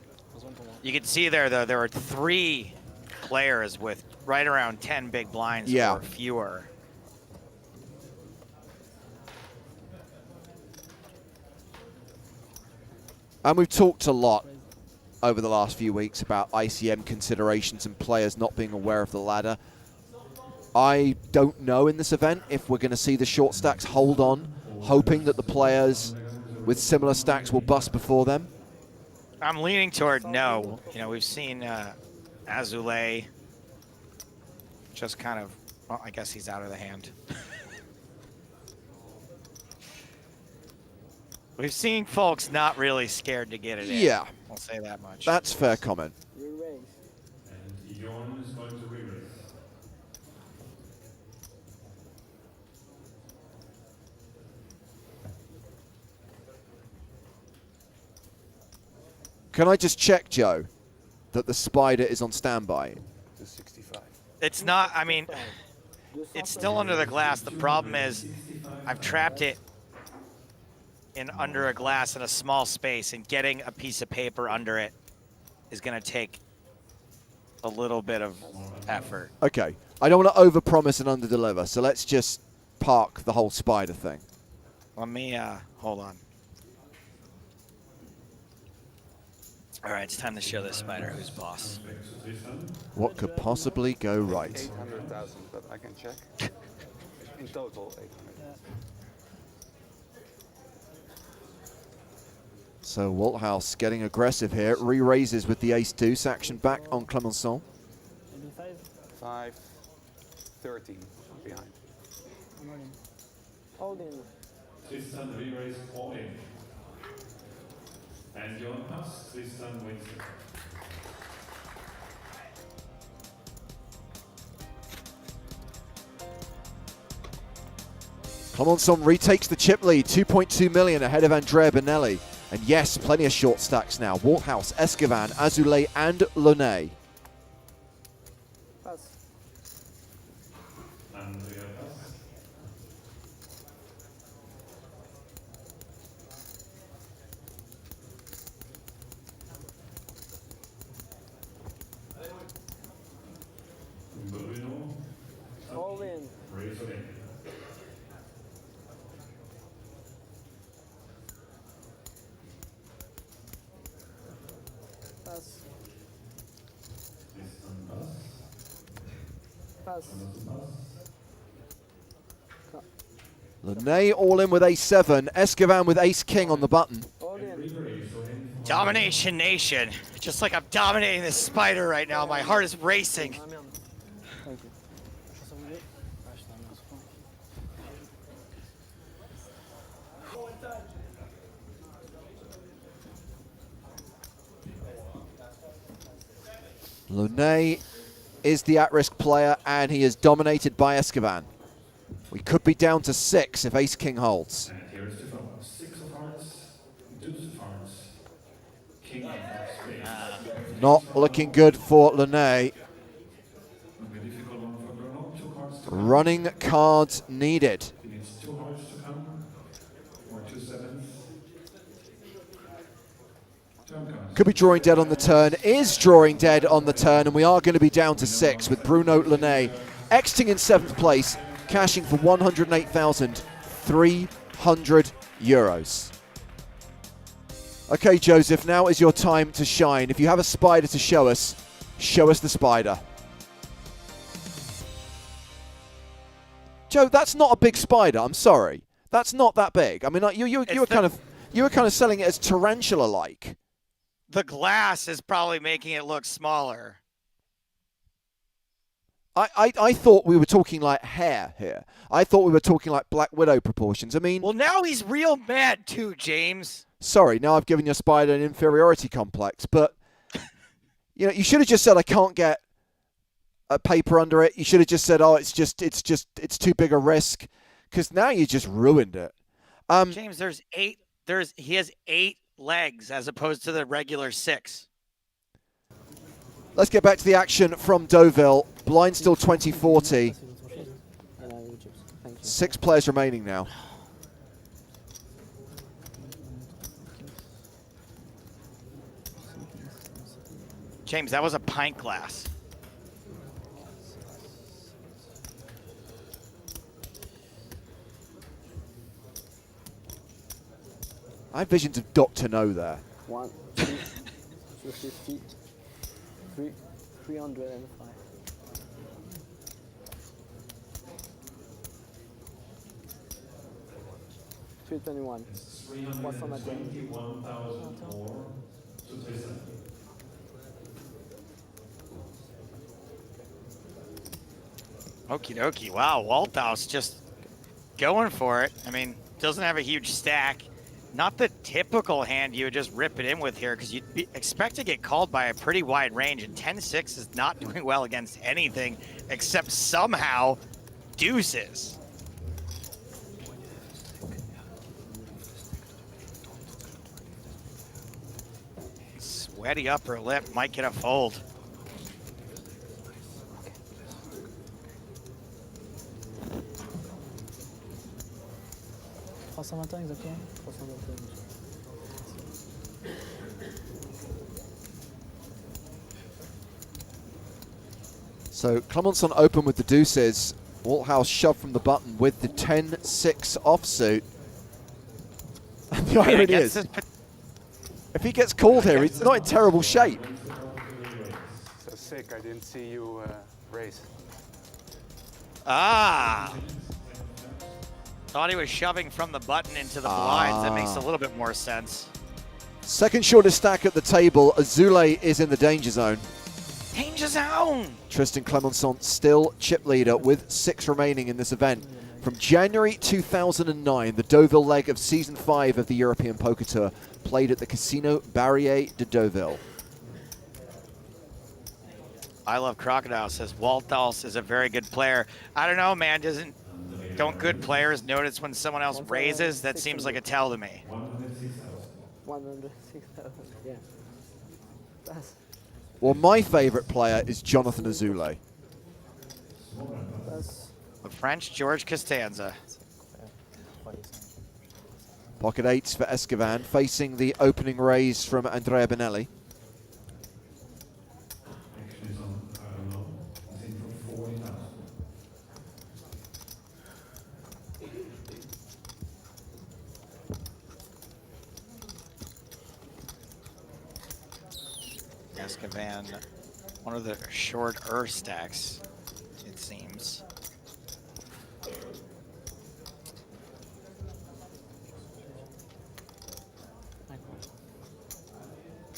You can see there, though, there were 3 players with right around 10 big blinds or fewer. And we've talked a lot over the last few weeks about ICM considerations and players not being aware of the ladder. I don't know in this event if we're going to see the short stacks hold on, hoping that the players with similar stacks will bust before them. I'm leaning toward no. You know, we've seen Azulay just kind of, well, I guess he's out of the hand. We've seen folks not really scared to get it in. Yeah. I'll say that much. That's fair comment. Can I just check, Joe, that the spider is on standby? 65. It's not, I mean, it's still under the glass. The problem is I've trapped it in under a glass in a small space, and getting a piece of paper under it is going to take a little bit of effort. Okay. I don't want to overpromise and underdeliver, so let's just park the whole spider thing. Let me, hold on. All right, it's time to show this spider who's boss. What could possibly go right? 800,000, but I can check. In total, 800. So Walthouse getting aggressive here. Re-raises with the ace-deuce action back on Clemenceau. Maybe 5. 5, 13 behind. I'm all in. All in. Tristan re-raise all in. And your pass, Tristan wins it. Clemenceau retakes the chip lead, 2.2 million ahead of Andrea Bonelli. And yes, plenty of short stacks now. Walthouse, Escovan, Azoulay, and Launay. Pass. Andrea pass. Bruno, All in. raise it in. Pass. Tristan pass. Pass. Launay all in with ace-7. Escovan with ace-king on the button. All in. Domination Nation. Just like I'm dominating this spider right now. My heart is racing. Ah merde. Ok. Je pense à vous deux. Ah, je t'en remercie pas. Launay is the at-risk player, and he is dominated by Escovan. We could be down to 6 if ace-king holds. And here is the phone. 6 of hearts, deuce of hearts, king of spades. Not looking good for Launay. A difficult one for Bruno. 2 cards to come. Running cards needed. He needs 2 hearts to come, or 2 sevens. Turn comes. Could be drawing dead on the turn, is drawing dead on the turn, and we are going to be down to 6 with Bruno Launay exiting in 7th place, cashing for 108,300 euros. Okay, Joseph, now is your time to shine. If you have a spider to show us the spider. Joe, that's not a big spider. I'm sorry. That's not that big. I mean, like, you were kind of selling it as tarantula-like. The glass is probably making it look smaller. I thought we were talking like hair here. I thought we were talking like Black Widow proportions. I mean, Well, now he's real mad too, James. sorry, now I've given your spider an inferiority complex, but you know, you should have just said I can't get a paper under it. You should have just said, oh, it's too big a risk, because now you just ruined it. James, he has 8 legs as opposed to the regular 6. Let's get back to the action from Deauville. Blind still 20-40. C'est votre chose. Elle a les chips. Thank you. 6 players remaining now. James, that was a pint glass. I have visions of Dr. No there. 1, 2, 250, 3, 305. 321. What's on that day? 321,000 more to Tristan. Okie dokie. Wow, Walthouse just going for it. I mean, doesn't have a huge stack. Not the typical hand you would just rip it in with here, because you'd expect to get called by a pretty wide range, and 10-6 is not doing well against anything except somehow deuces. Sweaty upper lip, might get a fold. 321 exactement. 321, monsieur. So Clemenceau open with the deuces. Walthouse shoved from the button with the 10-6 offsuit. And the irony is, if he gets called here, he's not in terrible shape. So sick, I didn't see you raise. Ah! Thought he was shoving from the button into the blinds. That makes a little bit more sense. Second shortest stack at the table. Azule is in the danger zone. Danger zone! Tristan Clemenceau still chip leader with 6 remaining in this event. From January 2009, the Deauville leg of Season 5 of the European Poker Tour played at the Casino Barrier de Deauville. I love Crocodile says Walthouse is a very good player. I don't know, man. Don't good players notice when someone else raises? That seems like a tell to me. 106,000, yeah. That's Well, my favorite player is Jonathan Azule. The French George Costanza. Pocket 8s for Escovan, facing the opening raise from Andrea Benelli. Action is on, I don't know, I think for 40,000. Escovan, one of the shorter stacks, it seems.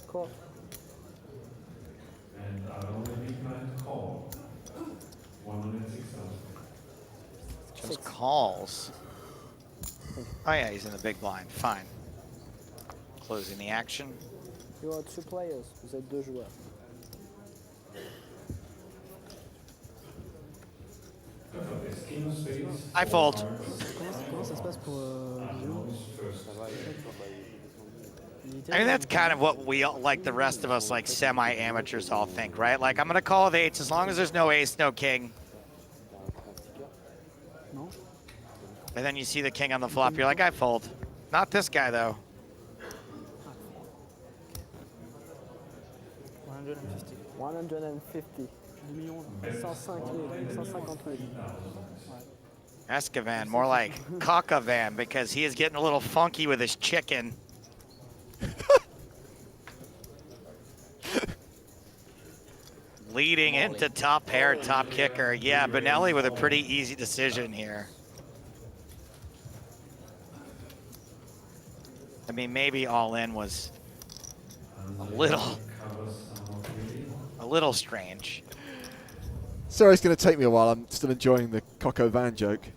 cool. And I only declined to call. 106,000. Just calls. Oh yeah, he's in the big blind. Fine. Closing the action. You are 2 players, vous êtes 2 joueurs. I fold. Comment ça se passe pour I mean, that's kind of what we, like the rest of us, like semi-amateurs all think, right? Like, I'm going to call the 8s as long as there's no ace, no king. No? And then you see the king on the flop, you're like, I fold. Not this guy, though. 150. 150. 150 Escovan, more like Cockavan, because he is getting a little funky with his chicken. Leading into top pair, top kicker. Yeah, Benelli with a pretty easy decision here. I mean, maybe all in was a little strange. Sorry, it's going to take me a while. I'm still enjoying the Coco Van joke.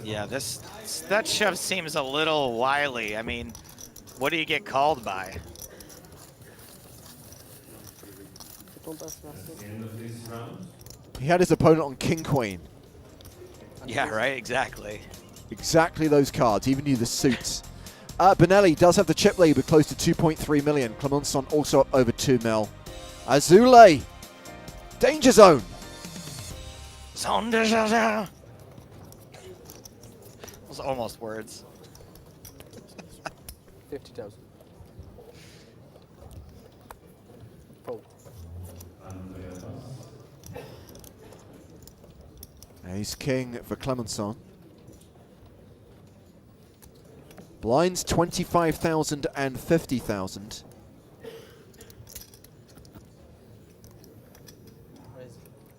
Yeah, that shove seems a little wily. I mean, what do you get called by? He had his opponent on King Queen. Yeah, right, exactly. Exactly those cards, even knew the suits. Benelli does have the chip lead with close to 2.3 million. Clemenceau also up over 2 mil. Azule, danger zone. Zone de Jaja. Those are almost words. 50,000. Fold. Ace King for Clemenceau. Blinds 25,000 and 50,000.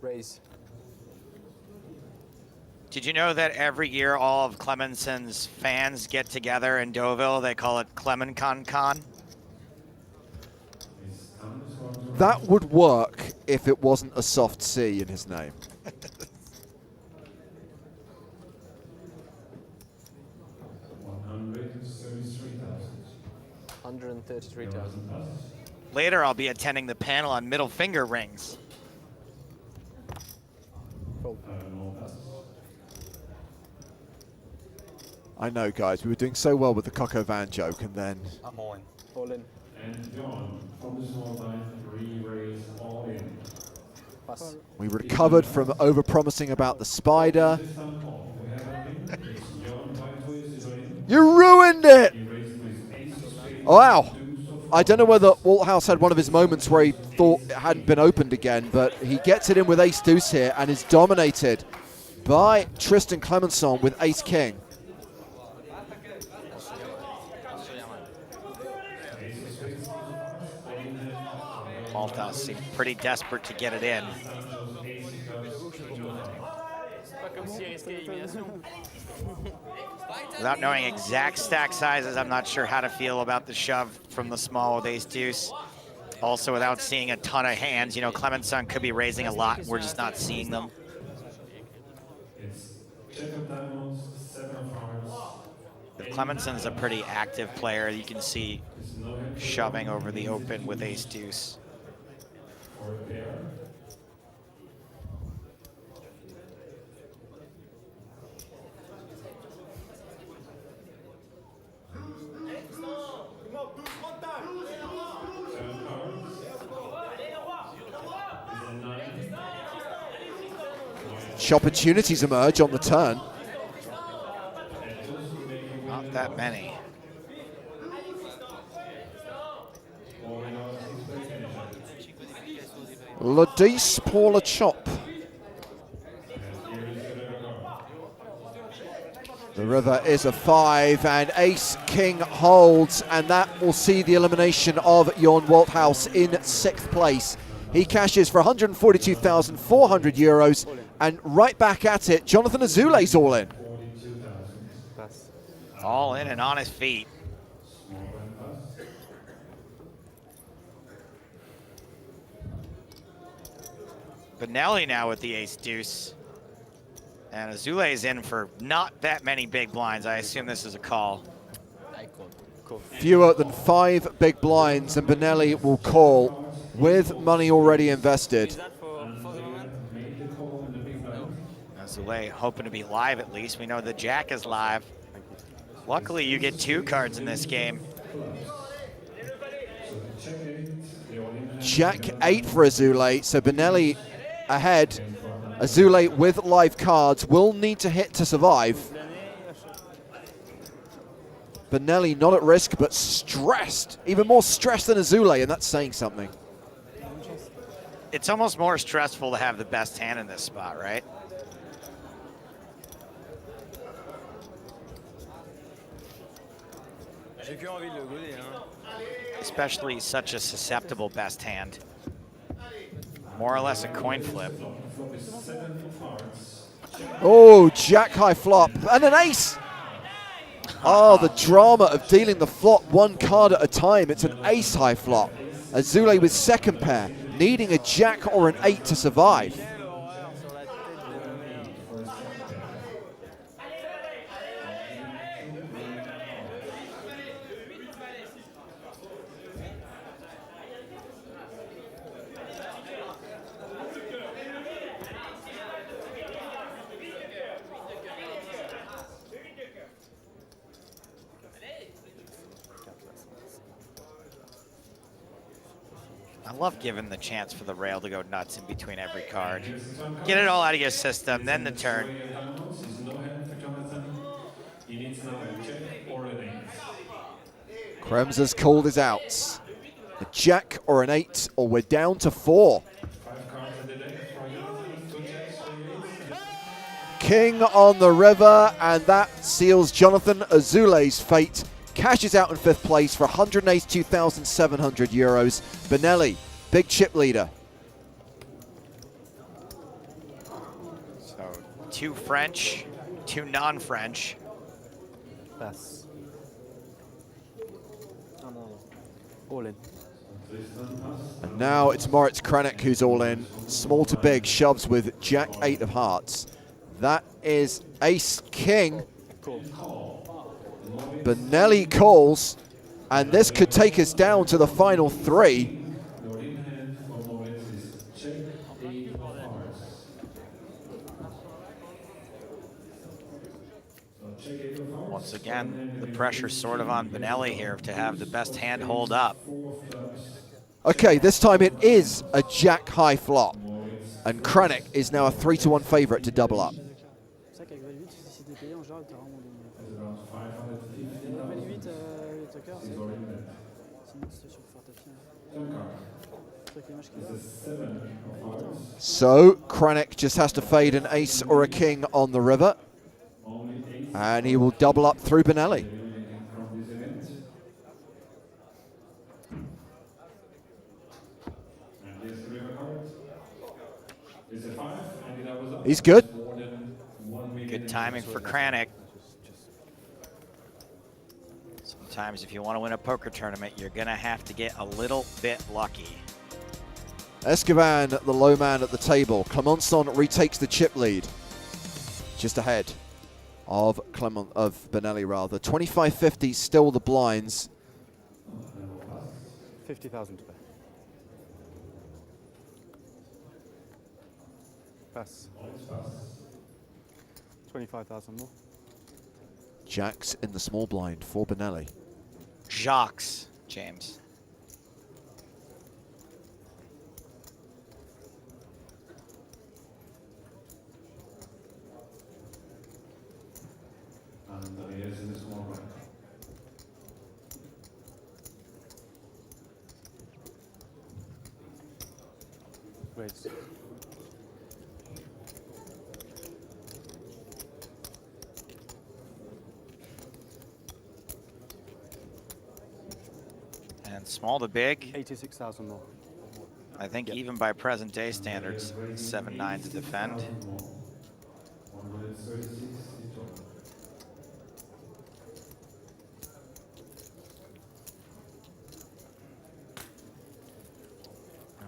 Raise. Did you know that every year all of Clemenceau's fans get together in Deauville? They call it Clemencon Con. That would work if it wasn't a soft C in his name. 133,000. Later, I'll be attending the panel on middle finger rings. Fold. I know, guys. We were doing so well with the Coco Van joke, and then I'm all in. All in. And John, from the small blind, re-raise all in. Pass. We recovered from overpromising about the spider. This time call. We have a win. It's John by twist is in. You ruined it! He raised with ace of spades. Wow. Deuce of I don't know whether hearts. Walthouse had one of his moments where he thought it hadn't been opened again, but he gets it in with ace deuce here and is dominated by Tristan Clemenson with ace king. Ace of spades. All in hand. Malthouse seemed pretty desperate to get it in. Sancho's ace of clubs. Two of hearts. Pas comme s'il risquait l'élimination. Without knowing exact stack sizes, I'm not sure how to feel about the shove from the small with ace deuce. Also, without seeing a ton of hands, you know, Clemenson could be raising a lot. We're just not seeing them. It's check of diamonds, seven of hearts. Clemenson's a pretty active player. You can see There's no hand for shoving John. over the He open with needs ace deuce. for a pair. Seven cards. Is a nine. Opportunities emerge on the turn. And those who make a Not win that many. or in our six-play finisher. Ladis Paula Chop. And here is the river card. The river is a 5 and ace king holds, and that will see the elimination of Jorn Walthouse in 6th place. He cashes for 142,400 euros, and right back at it, Jonathan Azule's all in. 42,000. Pass. All in and on his feet. Small blind pass. Benelli now with the ace deuce. And Azule's in for not that many big blinds. I assume this is a call. Fewer than 5 big blinds, and Benelli will call with money already invested. Is that for the moment? Made the call in the big blind. Azule hoping to be live at least. We know the jack is live. Luckily, you get 2 cards in this game. So the check eight, the all-in hand. Jack 8 for Azule, so Benelli ahead. Azule with live cards will need to hit to survive. Benelli not at risk, but stressed. Even more stressed than Azule, and that's saying something. It's almost more stressful to have the best hand in this spot, right? J'ai plus envie de le goder, hein. Especially such a susceptible best hand. More or less a coin flip. Flop is seven of hearts. Oh, jack high flop, and an ace! Oh, the drama of dealing the flop 1 card at a time. It's an ace high flop. Azule with second pair, needing a jack or an 8 to survive. Quelle horreur sur la tête de... I love giving the chance for the rail to go nuts in between every card. Get it all out of your system, then the turn. Diamonds is no hand for Jonathan. He needs now a check or an ace. Krems has called his outs. A jack or an 8, or we're down to 4. 5 cards in the deck for Jonathan. 2 jacks, 3 eights. King on the river, and that seals Jonathan Azule's fate. Cashes out in 5th place for 182,700 euros. Benelli, big chip leader. So 2 French, 2 non-French. Pass. Oh, no. All in. And now it's Moritz Krenek who's all in. Small to big shoves with jack 8 of hearts. That is ace king. Benelli calls, and this could take us down to the final 3. Your in hand for Moritz is check 8 of hearts. So Check 8 of hearts. Once again, Ferdinand the and pressure's sort of on Benelli here to have the best hand hold up. 4 of clubs. Okay, this time it is a jack high flop. And Kranich is now a 3-1 favorite to double up. C'est ça qu'avec Val 8, si t'es payé en général, t'as vraiment des. It's around 550. Mais Val 8, Tucker, c'est. He's already met. Sinon, c'est sur faire ta fille. Turn card. Avec les matchs qu'il It's a. a 7 of hearts. So Kranich just has to fade an ace or a king on the river. Only 8 And he will double up through Benelli. from this event. And here's the river card. It's a 5, and that was up. He's good. More than 1 minute. Good timing for Kranich. Sometimes if you want to win a poker tournament, you're going to have to get a little bit lucky. Escoban, the low man at the table. Clemenceau retakes the chip lead. Just ahead of Benelli rather. 25.50 still the blinds. 50,000 to pay. Pass. 25,000 more. Jacks in the small blind for Benelli. Jacques, James. And here's in the small blind. Raise. And small to big, 86,000 more. I think even by present day standards, 7-9 to defend. 136 in total.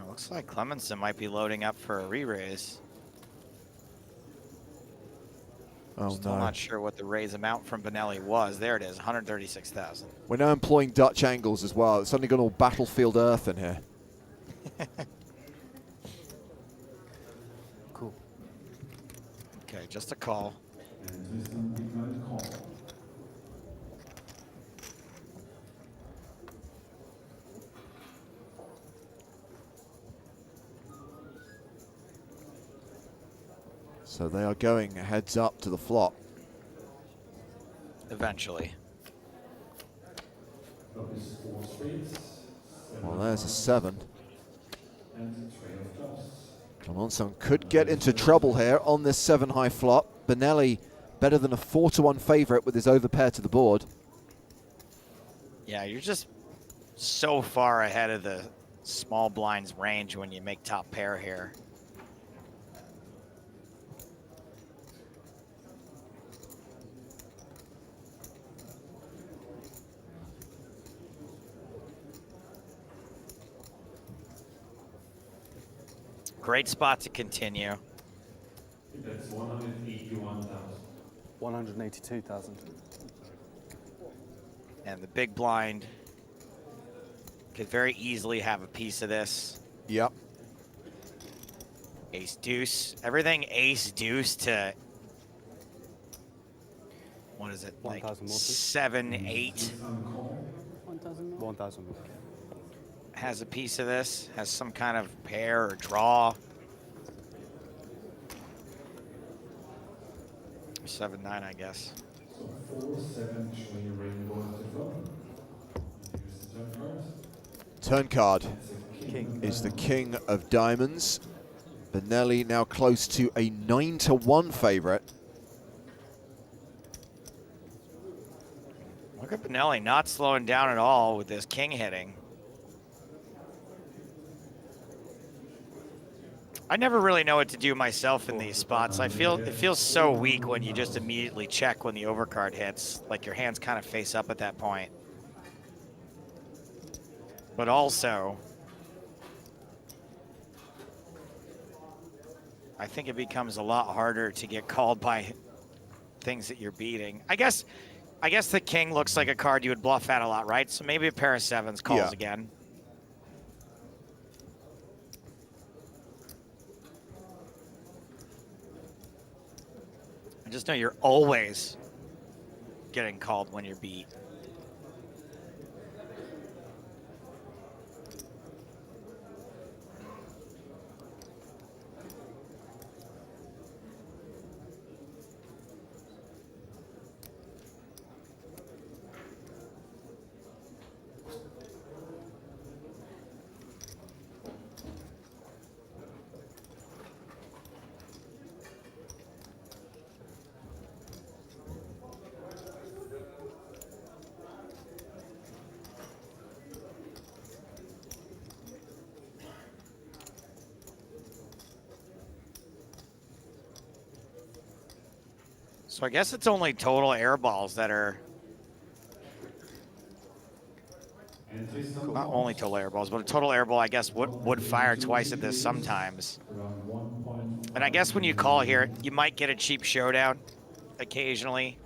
Looks like Clemenceau might be loading up for a re-raise. Oh Still no. not sure what the raise amount from Benelli was. There it is, 136,000. We're now employing Dutch angles as well. It's suddenly got all Battlefield Earth in here. Cool. Okay, just a call. And Tristan declined call. So they are going heads up to the flop. Eventually. Flop is 4 spades. Well, there's a 7. And 3 of clubs. Clemenceau could get into trouble here on this 7 high flop. Benelli better than a 4-1 favorite with his overpair to the board. Yeah, you're just so far ahead of the small blinds range when you make top pair here. Great spot to continue. That's 181,000. 182,000. And the big blind could very easily have a piece of this. Yep. Ace deuce. Everything ace deuce to, what is it, like 1,000 more, please. 7, 8 1,000 more. 1,000 more. has a piece of this, has some kind of pair or draw. 7-9, I guess. So 4, 7, showing rainbow at the flop. Here's the turn card. Turn card It's a King. is the king of diamonds. Benelli now close to a 9-1 favorite. Look at Benelli not slowing down at all with this king hitting. I never really know what to do myself in these spots. I feel it feels so weak when you just immediately check when the overcard hits. Like your hands kind of face up at that point. But also, I think it becomes a lot harder to get called by things that you're beating. I guess the king looks like a card you would bluff at a lot, right? So maybe a pair of 7s calls Yeah. again. I just know you're always getting called when you're beat. So I guess it's only total air balls that are And Tristan not only total air balls, but a total air ball, I guess, would fire twice at this sometimes. around 1.5 And I guess when you call here, you might get a cheap showdown occasionally.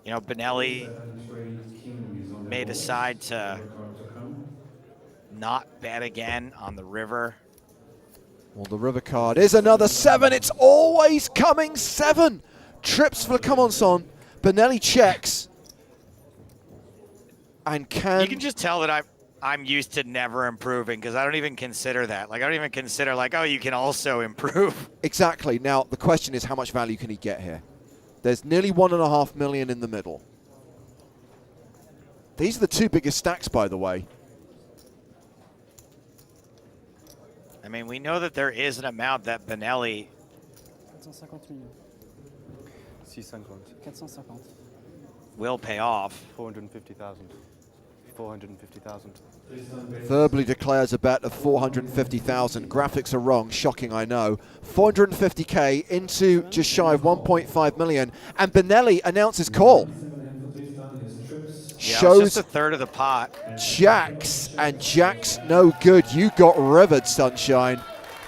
You know, Benelli 73 King is on the may board. decide to River card to come. not bet again on the river. Well, the river card is another 7. It's always coming 7. Trips for Clemenceau. Benelli checks. And You can just tell that I'm used to never improving because I don't even consider that. Like, I don't even consider, like, oh, you can also improve. Exactly. Now, the question is how much value can he get here? There's nearly 1.5 million in the middle. These are the 2 biggest stacks, by the way. I mean, we know that there is an amount that Benelli 450 millions. 650. 450. will pay off. 450,000. 450,000. Verbally declares a bet of 450,000. Graphics are wrong. Shocking, I know. 450k into just shy of 1.5 million. And Benelli announces call. Yeah, it's Shows just a third of the pot. jacks, and jacks no good. You got rivered, Sunshine.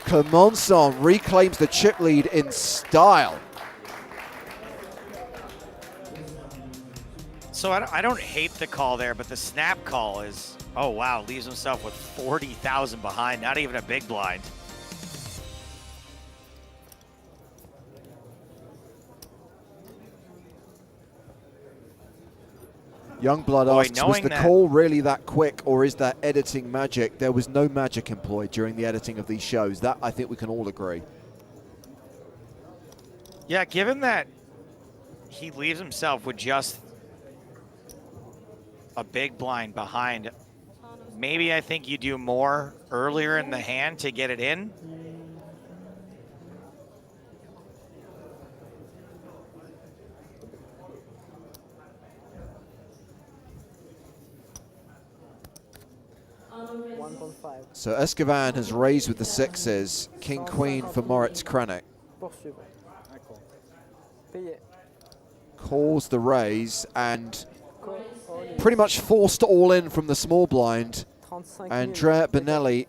Clemenceau reclaims the chip lead in style. So I don't hate the call there, but the snap call is, oh, wow, leaves himself with 40,000 behind, not even a big blind. Youngblood Boy, asks, was knowing the that- call really that quick, or is that editing magic? There was no magic employed during the editing of these shows. That, I think we can all agree. Yeah, given that he leaves himself with just a big blind behind, maybe I think you do more earlier in the hand to get it in. On the 1.5. So Escovan has raised with the 6s. King, Queen for Moritz Krennic. Poursuivre. D'accord. Payé. Calls the raise and Call. All in. pretty much forced all in from the small blind. 35 Andrea Benelli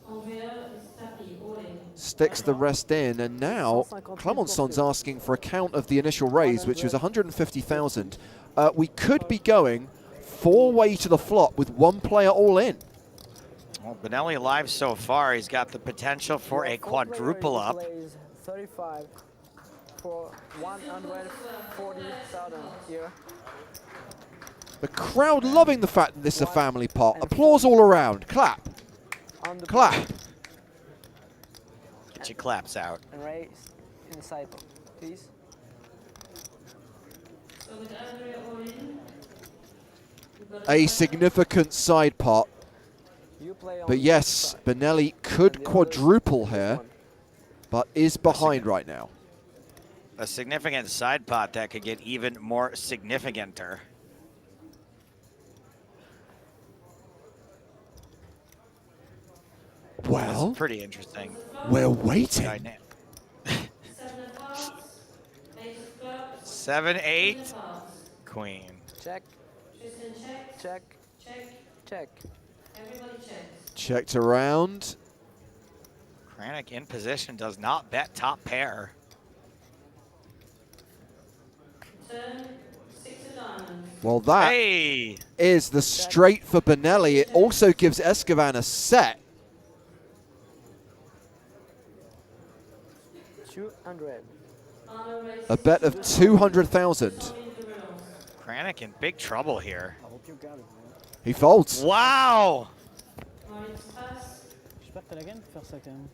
envers is tapis, all in. sticks the rest in, and now Clemenceau's asking for a count of the initial raise, which was 150,000. We could be going 4-way to the flop with 1 player all in. Well, Benelli live so far, he's got the potential for a quadruple up. 35 for 140,000 here. The crowd loving the fact that this is a family pot. Applause all around. Clap. On the Clap. Get your claps out. and raise in the side pot, please. So with Andrea all in, we've got A significant side pot. You play on But the yes, side. Benelli And could the other quadruple this here, one. but is behind right now. A significant side pot that could get even more significanter. Well, That's pretty interesting. we're waiting. Dynamic. 7 of hearts, 8 of clubs, 7, 8, Queen of hearts. Queen. Check, Tristan checks, check, check, check. everybody checks. Checked around. Krennic in position, does not bet top pair. Turn, 6 of diamonds. Well, that Hey! is the straight for Benelli. It also gives Escovan a set. 200. On a race, A bet of 200,000. only the rules. Kranich in big trouble here. I hope you got it, man. He folds. Wow! Maurice passe. J'espère que t'as la gaine pour faire ça quand même.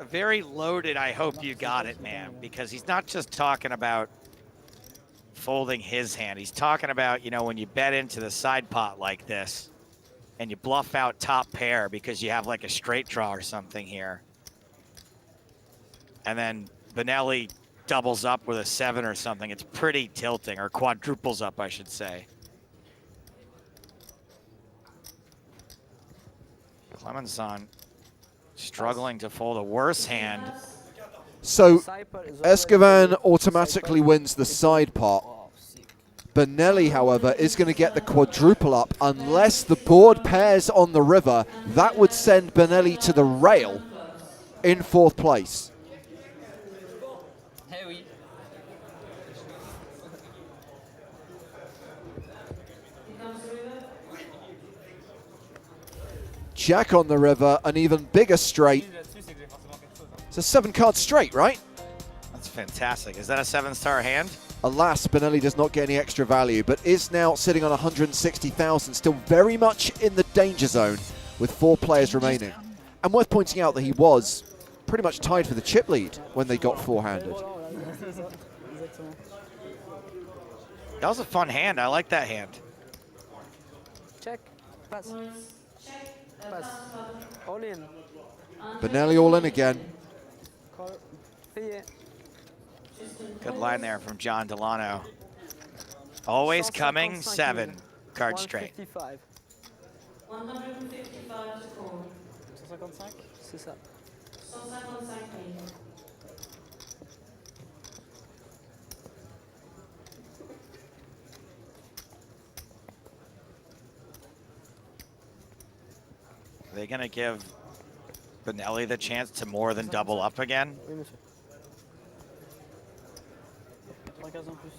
Very loaded, I hope you got it, man, because he's not just talking about folding his hand. He's talking about, you know, when you bet into the side pot like this and you bluff out top pair because you have like a straight draw or something here. And then Benelli doubles up with a 7 or something. It's pretty tilting, or quadruples up, I should say. Clemenson struggling to fold a worse hand. So Side pot is always Escovan good. automatically Side pot wins the is- side pot. Oh, sick. Benelli, however, is going to get the quadruple up unless the board pairs on the river. That would send Benelli to the rail in 4th place. Eh oui. Here comes the river. Jack on the river, an even bigger straight. It's a 7-card straight, right? That's fantastic. Is that a 7-star hand? Alas, Benelli does not get any extra value, but is now sitting on 160,000, still very much in the danger zone with 4 players remaining. And worth pointing out that he was pretty much tied for the chip lead when they got 4-handed. Voilà, c'est ça. Exactement. That was a fun hand. I like that hand. Check. Pass. Maurice, check. Pass. Passe button. All in. Benelli all in again. Call. Payé. Good line there from John Delano. Always coming 7 card straight. 155. 155 to call. 155, c'est ça. 155 000. Are they going to give Benelli the chance to more than double up again? Oui, monsieur. 3 cases en plus.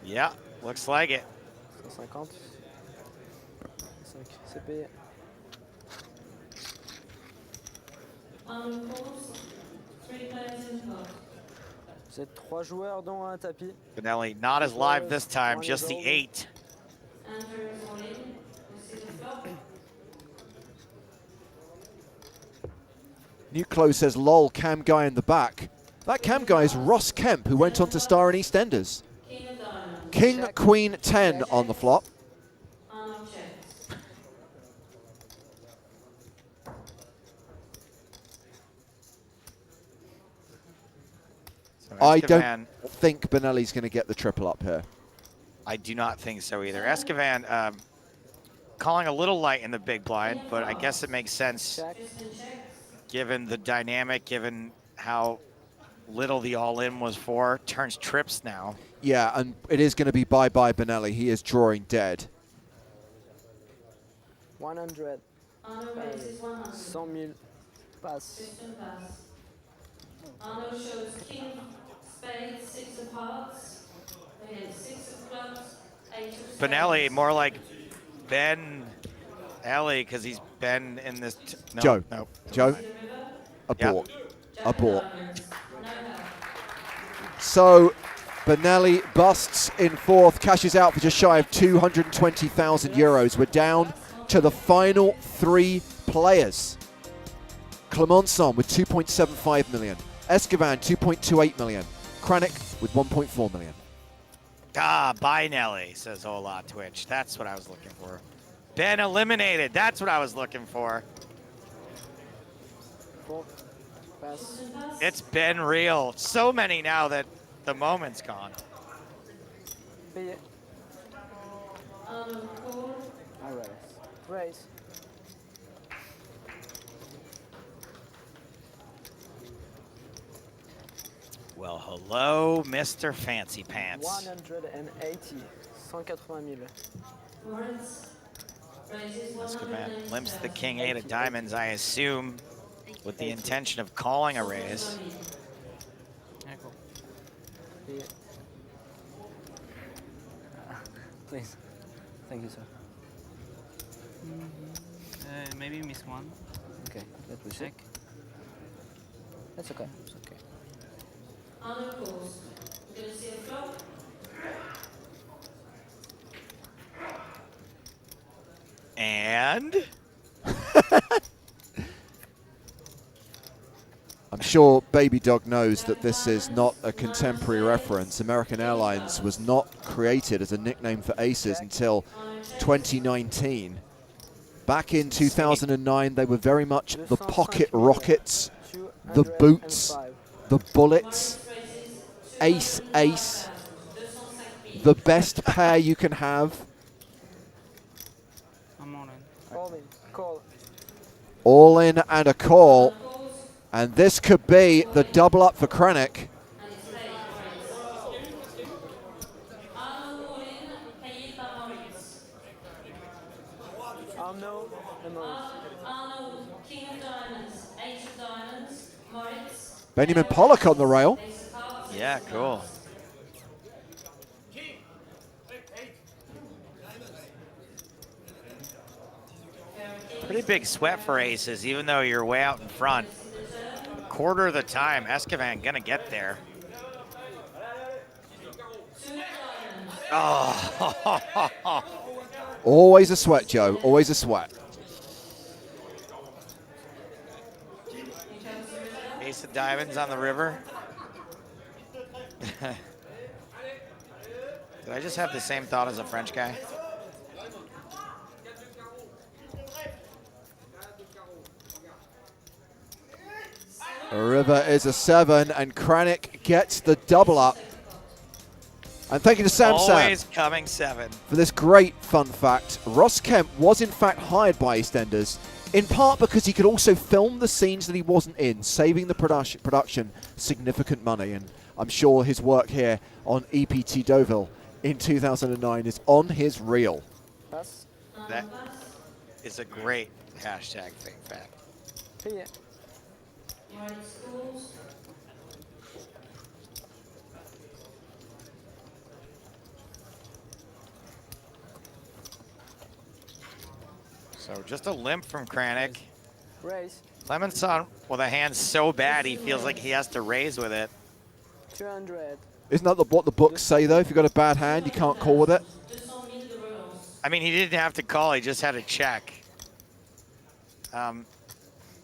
Yeah, looks like it. 150. 5. C'est payé. On calls. 3 players in pot. Vous êtes 3 joueurs dont un tapis. Benelli not as live this time, just the 8. Andrew is all in. You see the flop. New Close says, lol, cam guy in the back. That cam guy is Ross Kemp, who went on to star in EastEnders. King of diamonds. King, Queen, 10 on the flop. Arnold checks. So I Escoban- don't think Benelli's going to get the triple up here. I do not think so either. Escoban calling a little light in the big blind, but I guess it makes sense Check. Tristan checks. given the dynamic, given how little the all-in was for. Turns trips now. Yeah, and it is going to be bye-bye Benelli. He is drawing dead. 100. Arnold raises 100. 100 000. Passe. Tristan pass. Arnold shows king of spades, 6 of hearts. Again, 6 of clubs, 8 of spades. Benelli, more like Ben Ellie, because he's been in this. No, Joe. No. Joe, See the river? abort. Jack Abort. of diamonds. No help. So Benelli busts in 4th, cashes out for just shy of 220,000 euros. We're down to the final 3 players. Clemenson with 2.75 million. Escoban 2.28 million. Kranich with 1.4 million. Ah, bye Nelly, says Ola Twitch. That's what I was looking for. Ben eliminated. That's what I was looking for. 4. Passe. Tristan pass. It's been real. So many now that the moment's gone. Payé. Arnold call. I raise. Raise. Well, hello, Mr. Fancy Pants. 180. 180 000. Lawrence raises Escoban 180,000. limps the king 8 of diamonds, I assume, with the intention of calling a raise. Payé. Please. Thank you, sir. Maybe miss one. Okay, let me check. That's okay. It's okay. Arno calls. We're going to see a flop. And I'm sure Baby Dog knows that this is not a contemporary reference. American Airlines was not created as a nickname for aces until 2019. Back in 2009, they were very much the pocket rockets, the boots, the bullets, ace, ace, the best pair you can have. I'm on in. All in. Call. All in and a call. And this could be the double up for Krennic. And it's paid for raise. Arno all in, paid by Moritz. Arno and Moritz. Arno, king of diamonds, ace of diamonds, Moritz. Benjamin Pollock on the rail. Ace of hearts. yeah, cool. Pretty big sweat for aces, even though you're way out in front. Quarter of the time, Escovan gonna get there. Oh, Always a sweat, Joe. Always a sweat. ace of diamonds on the river. Did I just have the same thought as a French guy? River is a 7, and Krennic gets the double up. And thank you to Sam Always coming 7. for this great fun fact. Ross Kemp was in fact hired by EastEnders, in part because he could also film the scenes that he wasn't in, saving the production significant money. And I'm sure his work here on EPT Deauville in 2009 is on his reel. Pass. That is a great hashtag fake fact. Payer. Moritz calls. So just a limp from Krennic. Raise. Clemenson with a hand so bad he feels like he has to raise with it. 200. Isn't that what the books say, though? If you've got a bad hand, you can't call with it? 200 000 euros. I mean, he didn't have to call, he just had to check.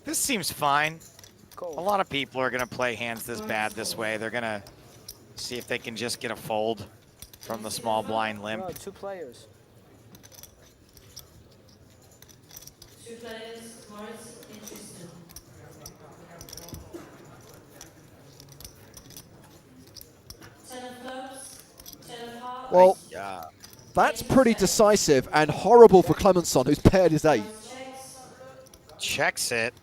This seems fine. A Call. lot of people are going to play hands this bad this way. They're going to see if they can just get a fold from the small blind limp. No, 2 players. 2 players, Moritz and Tristan. Ten of clubs, 10 of hearts. Well, Yeah. that's pretty decisive and horrible for Clemenson, who's paired his 8. Checks. Checks it.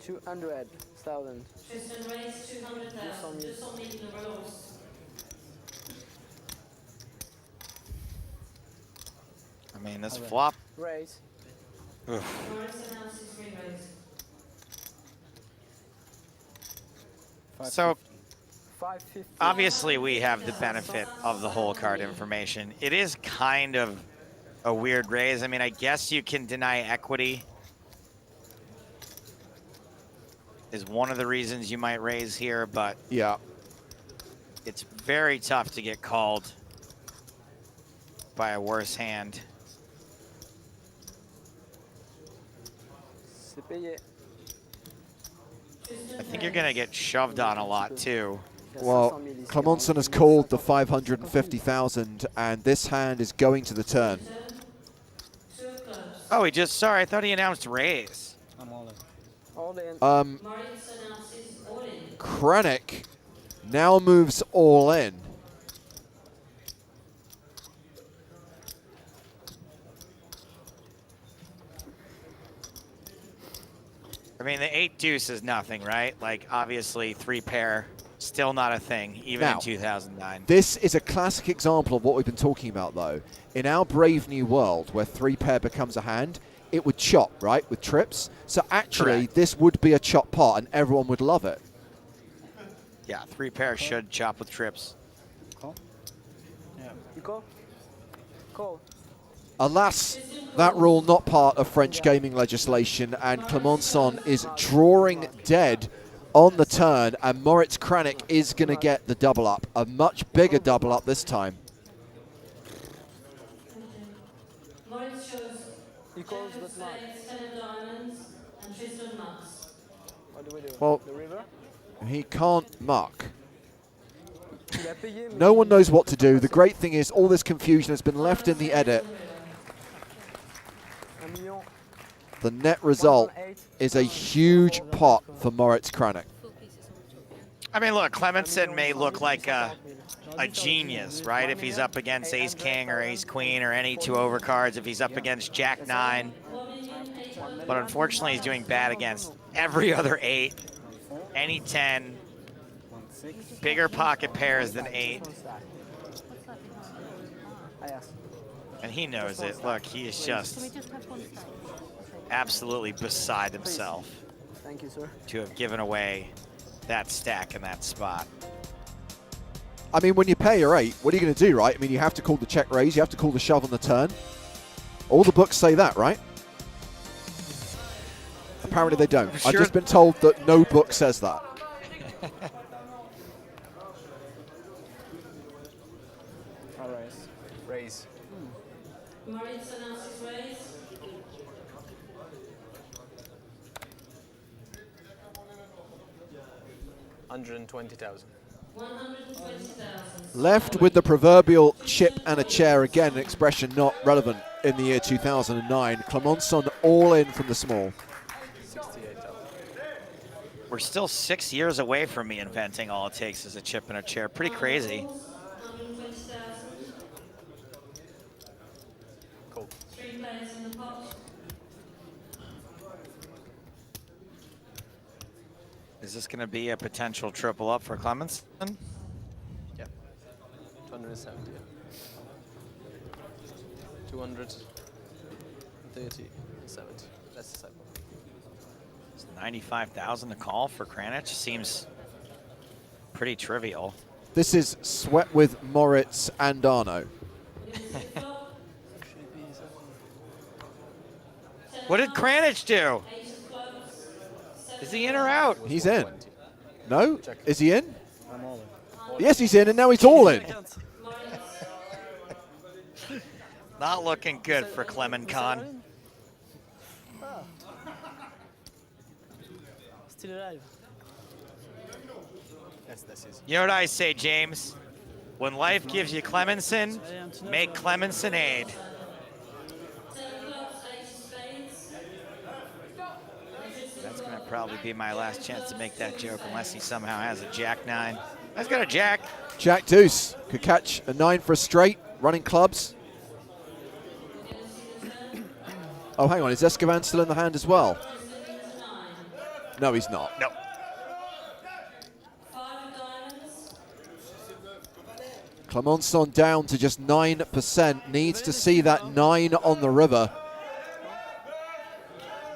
200,000. Tristan raised 200,000. 200 000 euros. I mean, this flop. Raise. Ugh. Moritz announces re-raise. So 550. obviously we have the benefit of the whole card information. It is kind of a weird raise. I mean, I guess you can deny equity. Is one of the reasons you might raise here, but Yeah. it's very tough to get called by a worse hand. C'est payé. I think you're going to get shoved on a lot too. Well, Clemenson has called the 550,000, and this hand is going to the turn. 2 of clubs. Oh, he just, sorry, I thought he announced raise. I'm all in. All in. Moritz announces all in. Krennic now moves all in. I mean, the 8 deuce is nothing, right? Like, obviously, 3 pair, still not a thing, even Now, in 2009. This is a classic example of what we've been talking about, though. In our brave new world, where 3 pair becomes a hand, it would chop, right, with trips. So actually, Correct. this would be a chop pot, and everyone would love it. Yeah, 3 pair should chop with trips. Call? Yeah. You call? Call. Alas, that rule not part of French gaming legislation, and Clemenson is drawing dead on the turn, and Moritz Kranek is going to get the double up. A much bigger double up this time. Moritz shows He calls Jack of but not. spades, 10 of diamonds, and Tristan mucks. What do we do? Well, The river? he can't muck. Il a payé, mais No one il- knows what to do. The great thing is all this confusion has been left in the edit. 1 million. The net result is a huge pot for Moritz Kranek. I mean, look, Clemenson may look like a genius, right? If he's up against Ace King or Ace Queen or any two overcards, if he's up against Jack 9. But unfortunately, he's doing bad against every other 8, any 10, bigger pocket pairs than 8. And he knows it. Look, he is just absolutely beside himself Thank you, sir. to have given away that stack in that spot. I mean, when you pay your 8, what are you going to do, right? I mean, you have to call the check raise, you have to call the shove on the turn. All the books say that, right? Apparently they don't. Sure. I've just been told that no book says that. All right. Raise. Moritz announces raise. $120,000. 120,000. Left with the proverbial chip and a chair, again, an expression not relevant in the year 2009. Clemenson all in from the small. 68,000. We're still 6 years away from me inventing all it takes is a chip and a chair. Pretty crazy. 120,000. Cool. 3 players in the pot. Is this going to be a potential triple up for Clemenson? Yeah. 270. 230, 70. That's the side. 95,000 to call for Kranich seems pretty trivial. This is sweat with Moritz and Arno. What did Kranich do? Is he in or out? He's in. No? Is he in? I'm all in. Yes, he's in, and now he's all in. Not looking good for Clemencon. Still alive. Yes, this is. You know what I say, James? When life gives you Clemenson, make Clemenson aid. 10 clubs, 8 of spades. That's going to probably be my last chance to make that joke unless he somehow has a Jack 9. He's got a Jack. Jack Deuce could catch a 9 for a straight, running clubs. Oh, hang on, is Escoban still in the hand as well? No, he's not. No. 5 of diamonds. Clemenson down to just 9%. Needs to see that 9 on the river.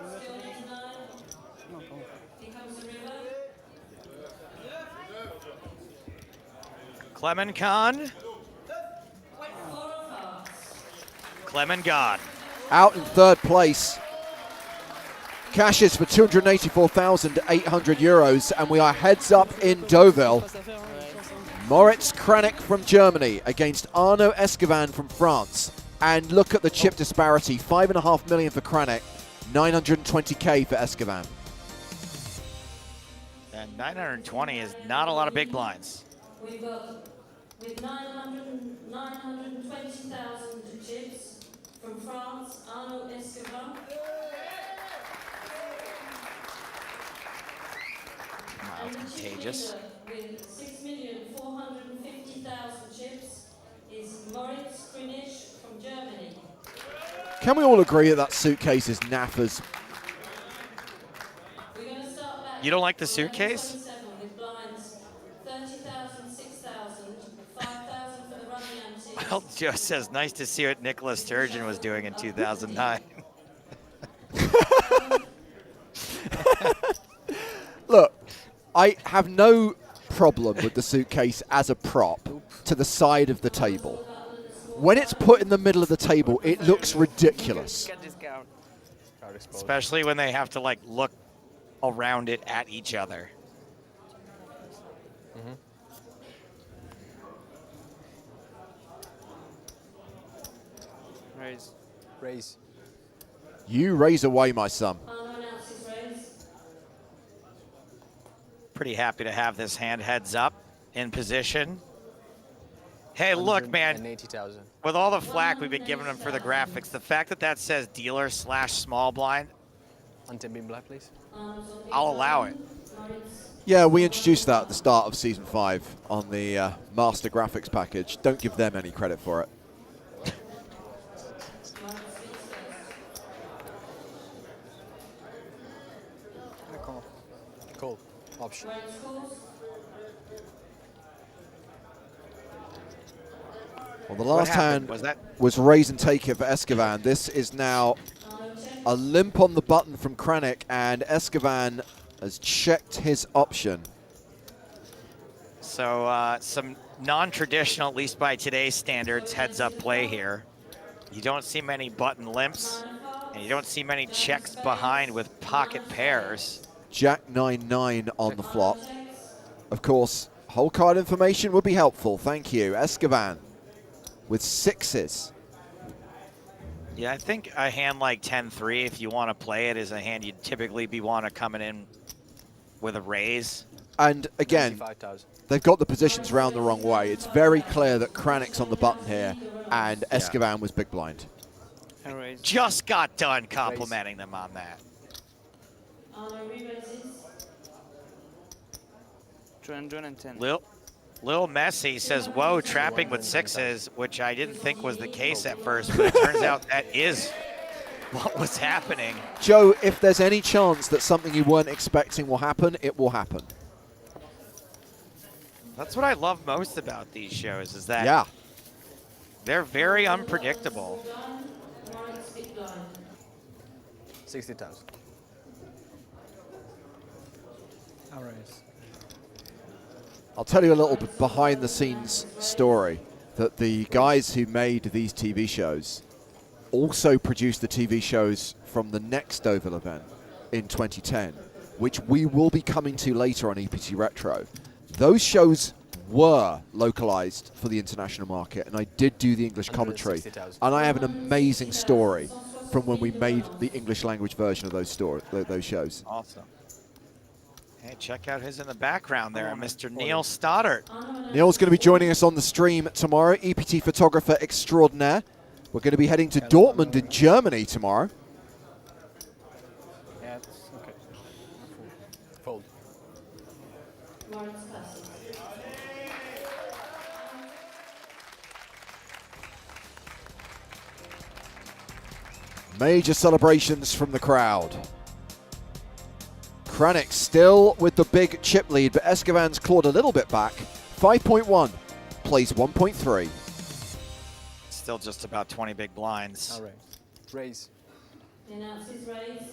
Still needs 9. Here comes the river. Clemencon. 4 of hearts. Clemencon. Out in third place. Cashes for 284,800 euros, and we are heads up in Deauville. Moritz Kranek from Germany against Arno Escoban from France. And look at the chip disparity, 5.5 million for Kranek, 920k for Escoban. And 920 is not a lot of big blinds. We've got with 920,000 chips from France, Arno Escoban. Mild contagious. With 6,450,000 chips is Moritz Kranich from Germany. Can we all agree that that suitcase is naffers? We're going to start back. You don't like the suitcase? 27 with blinds 30,000, 6,000, 5,000 for the running antiques. Well, Joe says, nice to see what Nicola Sturgeon was doing in 2009. Look, I have no problem with the suitcase as a prop to the side of the table. When it's put in the middle of the table, it looks ridiculous. Especially when they have to like look around it at each other. Raise. Raise. You raise away, my son. Arno announces raise. Pretty happy to have this hand heads up in position. Hey, look, man. 180,000. With all the flack we've been giving him for the graphics, the fact that that says dealer/small blind, On 10 beam black, please. Arno's on big I'll allow blind. it. Lawrence. Yeah, we introduced that at the start of Season 5 on the Master Graphics package. Don't give them any credit for it. Lawrence speaks first. I call. Cool. Option. Lawrence calls. Well, the What last happened? hand was raise and take it for Escovan. This is now Arno checks. a limp on the button from Kranich, and Escovan has checked his option. So some non-traditional, at least by today's standards, heads-up play here. You don't see many button limps, and you don't see many checks behind with pocket pairs. Jack 9-9 on the flop. Arno checks. Of course, whole card information would be helpful. Thank you. Escovan with sixes. Yeah, I think a hand like 10-3, if you want to play it, is a hand you'd typically be coming in with a raise. And again, 95,000. they've got the positions round the wrong way. It's very clear that Kranich's on the button here, and Escovan was big blind. And raise. Just got done complimenting them on that. Arno re-raises. 210. Lil Messi says, whoa, trapping with sixes, which I didn't think was the case at first, but it turns out that is what was happening. Joe, if there's any chance that something you weren't expecting will happen, it will happen. That's what I love most about these shows, is that Yeah. they're very unpredictable. Done. Lawrence big blind. 60,000. I'll raise. I'll tell you a little bit behind the scenes story that the guys who made these TV shows also produced the TV shows from the next Oval event in 2010, which we will be coming to later on EPT Retro. Those shows were localized for the international market, and I did do the English commentary. 160,000. And I have an amazing story from when we made the English language version of those shows. Awesome. Hey, check out who's in the background there, Mr. Neil Stoddart. Neil's going to be joining us on the stream tomorrow, EPT photographer extraordinaire. We're going to be heading to Dortmund in Germany tomorrow. Yeah, it's okay. Fold. Lawrence passes. Major celebrations from the crowd. Kranich still with the big chip lead, but Escovan's clawed a little bit back. 5.1, plays 1.3. Still just about 20 big blinds. I'll raise. Raise. He announces raise.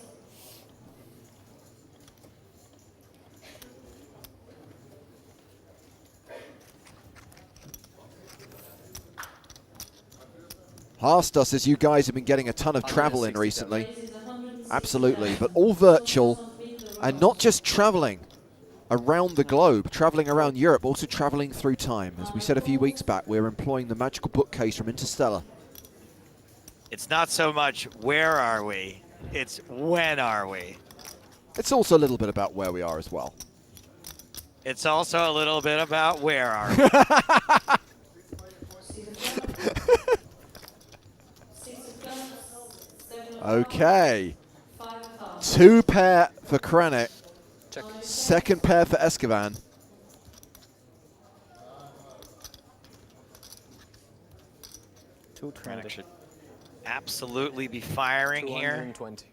Harstar says you guys have been getting a ton of travel in 160,000. recently. Raises 160,000. Absolutely, but all virtual and not just traveling around the globe, traveling around Europe, also traveling through time. As we said a few weeks back, we're employing the magical bookcase from Interstellar. It's not so much where are we, it's when are we. It's also a little bit about where we are as well. It's also a little bit about where are we. Six of clubs. Seven of Okay, hearts, 5 of hearts. 2 pair for Kranich, Check. second pair for Escovan. Kranich should absolutely be firing here. 220.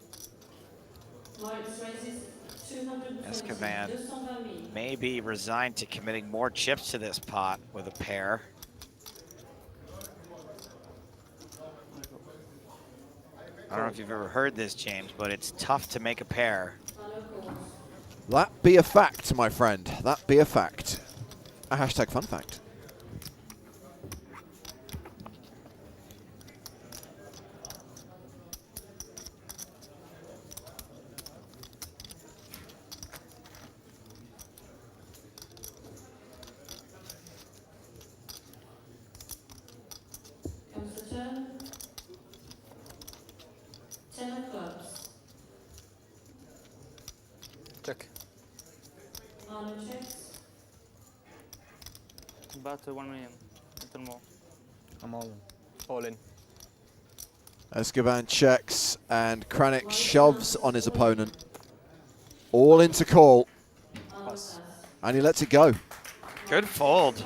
Lawrence raises 220. Escovan 220. may be resigned to committing more chips to this pot with a pair. I don't know if you've ever heard this, James, but it's tough to make a pair. Arno calls. That be a fact, my friend. That be a fact. A hashtag fun fact. Check. Arno checks. About 1 million. Little more. I'm all in. All in. Escoban checks and Kranich shoves on his opponent. All in to call. Arno pass. And he lets it go. Good fold.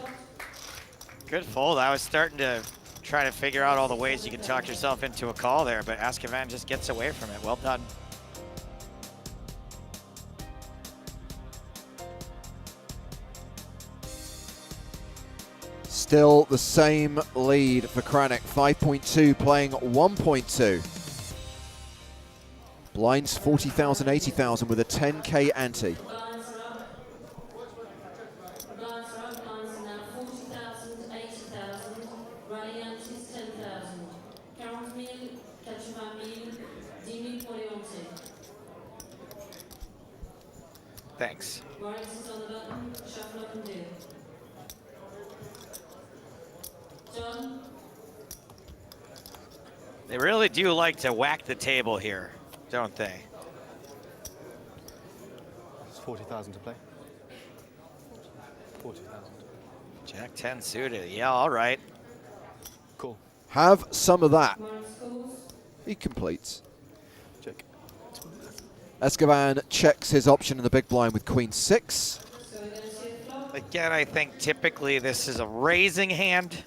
Good fold. I was starting to try to figure out all the ways you can talk yourself into a call there, but Escoban just gets away from it. Well done. Still the same lead for Kranich. 5.2 playing 1.2. Blinds 40,000, 80,000 with a 10k ante. Blinds are up. Blinds are up. Blinds are now 40,000, 80,000. Running antes 10,000. 40 000, 80 000, 10 000 pour les hantés. Thanks. Warwick sits on the button. Shuffle up and do. John. They really do like to whack the table here, don't they? It's 40,000 to play. 40,000. Jack 10 suited. Yeah, all right. Cool. Have some of that. Warwick scores. He completes. Check. Escoban checks his option in the big blind with queen 6. So we're going to see a flop. Again, I think typically this is a raising hand.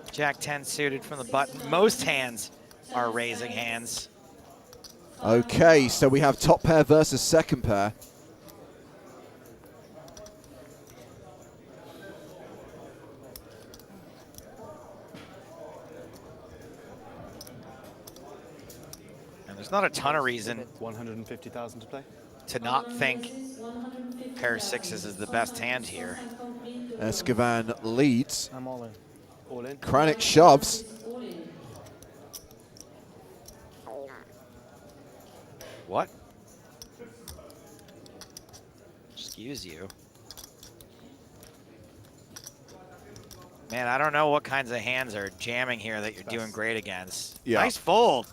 Jack 10 suited from the button. Most hands are raising hands. Okay, so we have top pair versus second pair. And there's not a ton of reason 150,000 to play. to not think pair of sixes is the best hand here. Escoban leads. I'm all in. All in. Kranich shoves. All in. What? Excuse you. Man, I don't know what kinds of hands are jamming here that you're doing great against. Yeah. Nice fold.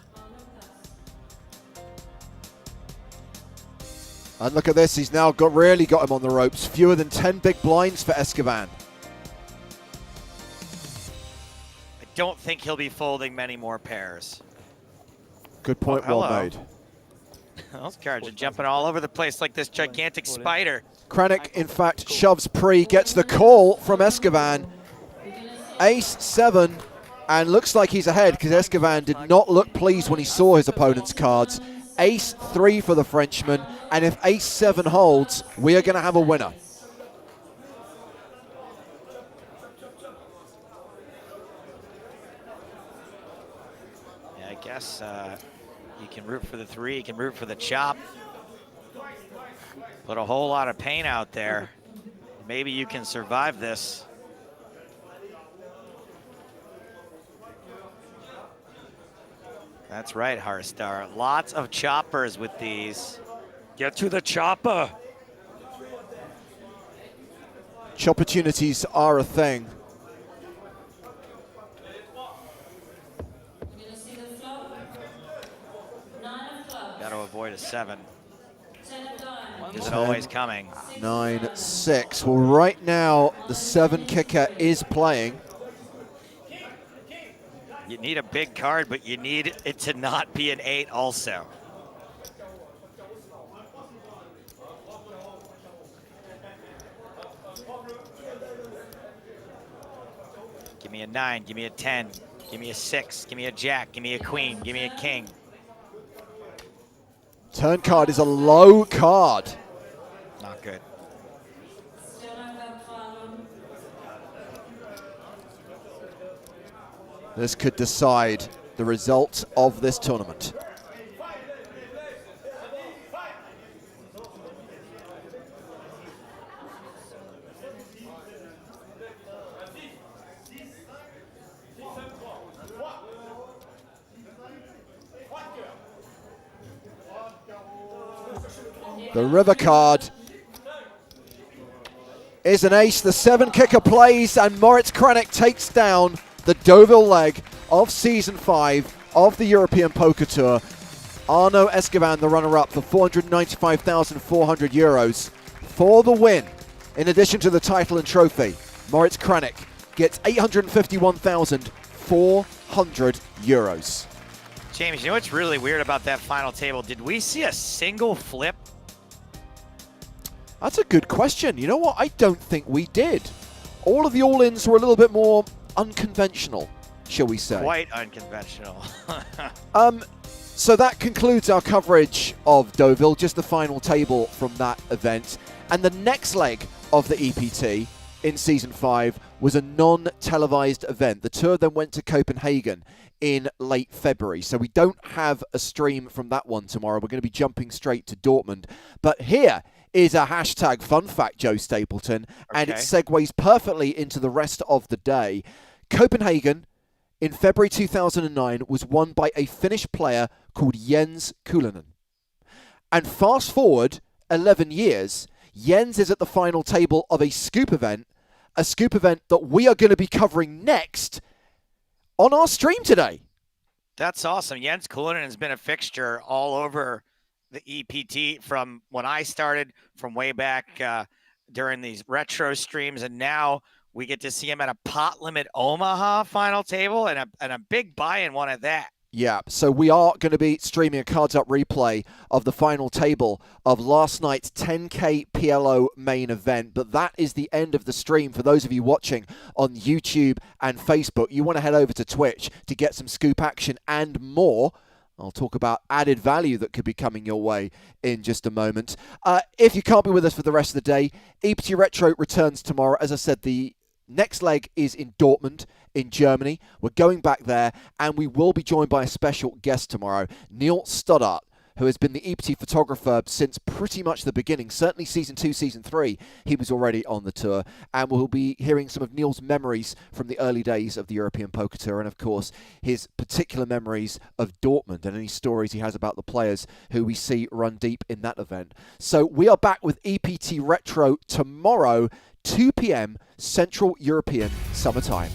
And look at this, he's now really got him on the ropes. Fewer than 10 big blinds for Escoban. I don't think he'll be folding many more pairs. Good point, Oh, well hello. made. Those cards are jumping all over the place like this gigantic spider. Kranich, in fact, shoves pre, gets the call from Escoban. Ace 7, and looks like he's ahead because Escoban did not look pleased when he saw his opponent's cards. Ace 3 for the Frenchman, and if Ace 7 holds, we are going to have a winner. Yeah, I guess you can root for the 3, you can root for the chop. Put a whole lot of pain out there. Maybe you can survive this. That's right, Harstar. Lots of choppers with these. Get to the chopper. Chopportunities are a thing. We're going to see the flop. 9 of clubs. Got to avoid a 7. 10 of diamonds. Isn't always coming. 9-6. Well, right now, the 7 kicker is playing. You need a big card, but you need it to not be an 8 also. Give me a 9, give me a 10, give me a 6, give me a jack, give me a queen, give me a king. Turn card is a low card. Not good. Still no cup final. This could decide the result of this tournament. The river card is an ace. The 7 kicker plays, and Moritz Kranich takes down the Deauville leg of Season 5 of the European Poker Tour. Arno Escoban, the runner-up, for €495,400 for the win. In addition to the title and trophy, Moritz Kranek gets €851,400. James, you know what's really weird about that final table? Did we see a single flip? That's a good question. You know what? I don't think we did. All of the all-ins were a little bit more unconventional, shall we say. Quite unconventional. So that concludes our coverage of Deauville, just the final table from that event. And the next leg of the EPT in Season 5 was a non-televised event. The tour then went to Copenhagen in late February. So we don't have a stream from that one tomorrow. We're going to be jumping straight to Dortmund. But here is a hashtag fun fact, Joe Stapleton, and it segues perfectly into the rest of the day. Copenhagen in February 2009 was won by a Finnish player called Jens Kulinen. And fast forward 11 years, Jens is at the final table of a scoop event that we are going to be covering next on our stream today. That's awesome. Jens Kulinen has been a fixture all over the EPT from when I started, from way back during these retro streams, and now we get to see him at a pot limit Omaha final table and a big buy-in one at that. Yeah, so we are going to be streaming a Cards Up replay of the final table of last night's 10K PLO main event, but that is the end of the stream. For those of you watching on YouTube and Facebook, you want to head over to Twitch to get some scoop action and more. I'll talk about added value that could be coming your way in just a moment. If you can't be with us for the rest of the day, EPT Retro returns tomorrow. As I said, the next leg is in Dortmund in Germany. We're going back there, and we will be joined by a special guest tomorrow, Neil Stoddart, who has been the EPT photographer since pretty much the beginning. Certainly Season 2, Season 3, he was already on the tour. And we'll be hearing some of Neil's memories from the early days of the European Poker Tour, and of course, his particular memories of Dortmund and any stories he has about the players who we see run deep in that event. So we are back with EPT Retro tomorrow, 2 p.m. Central European Summertime.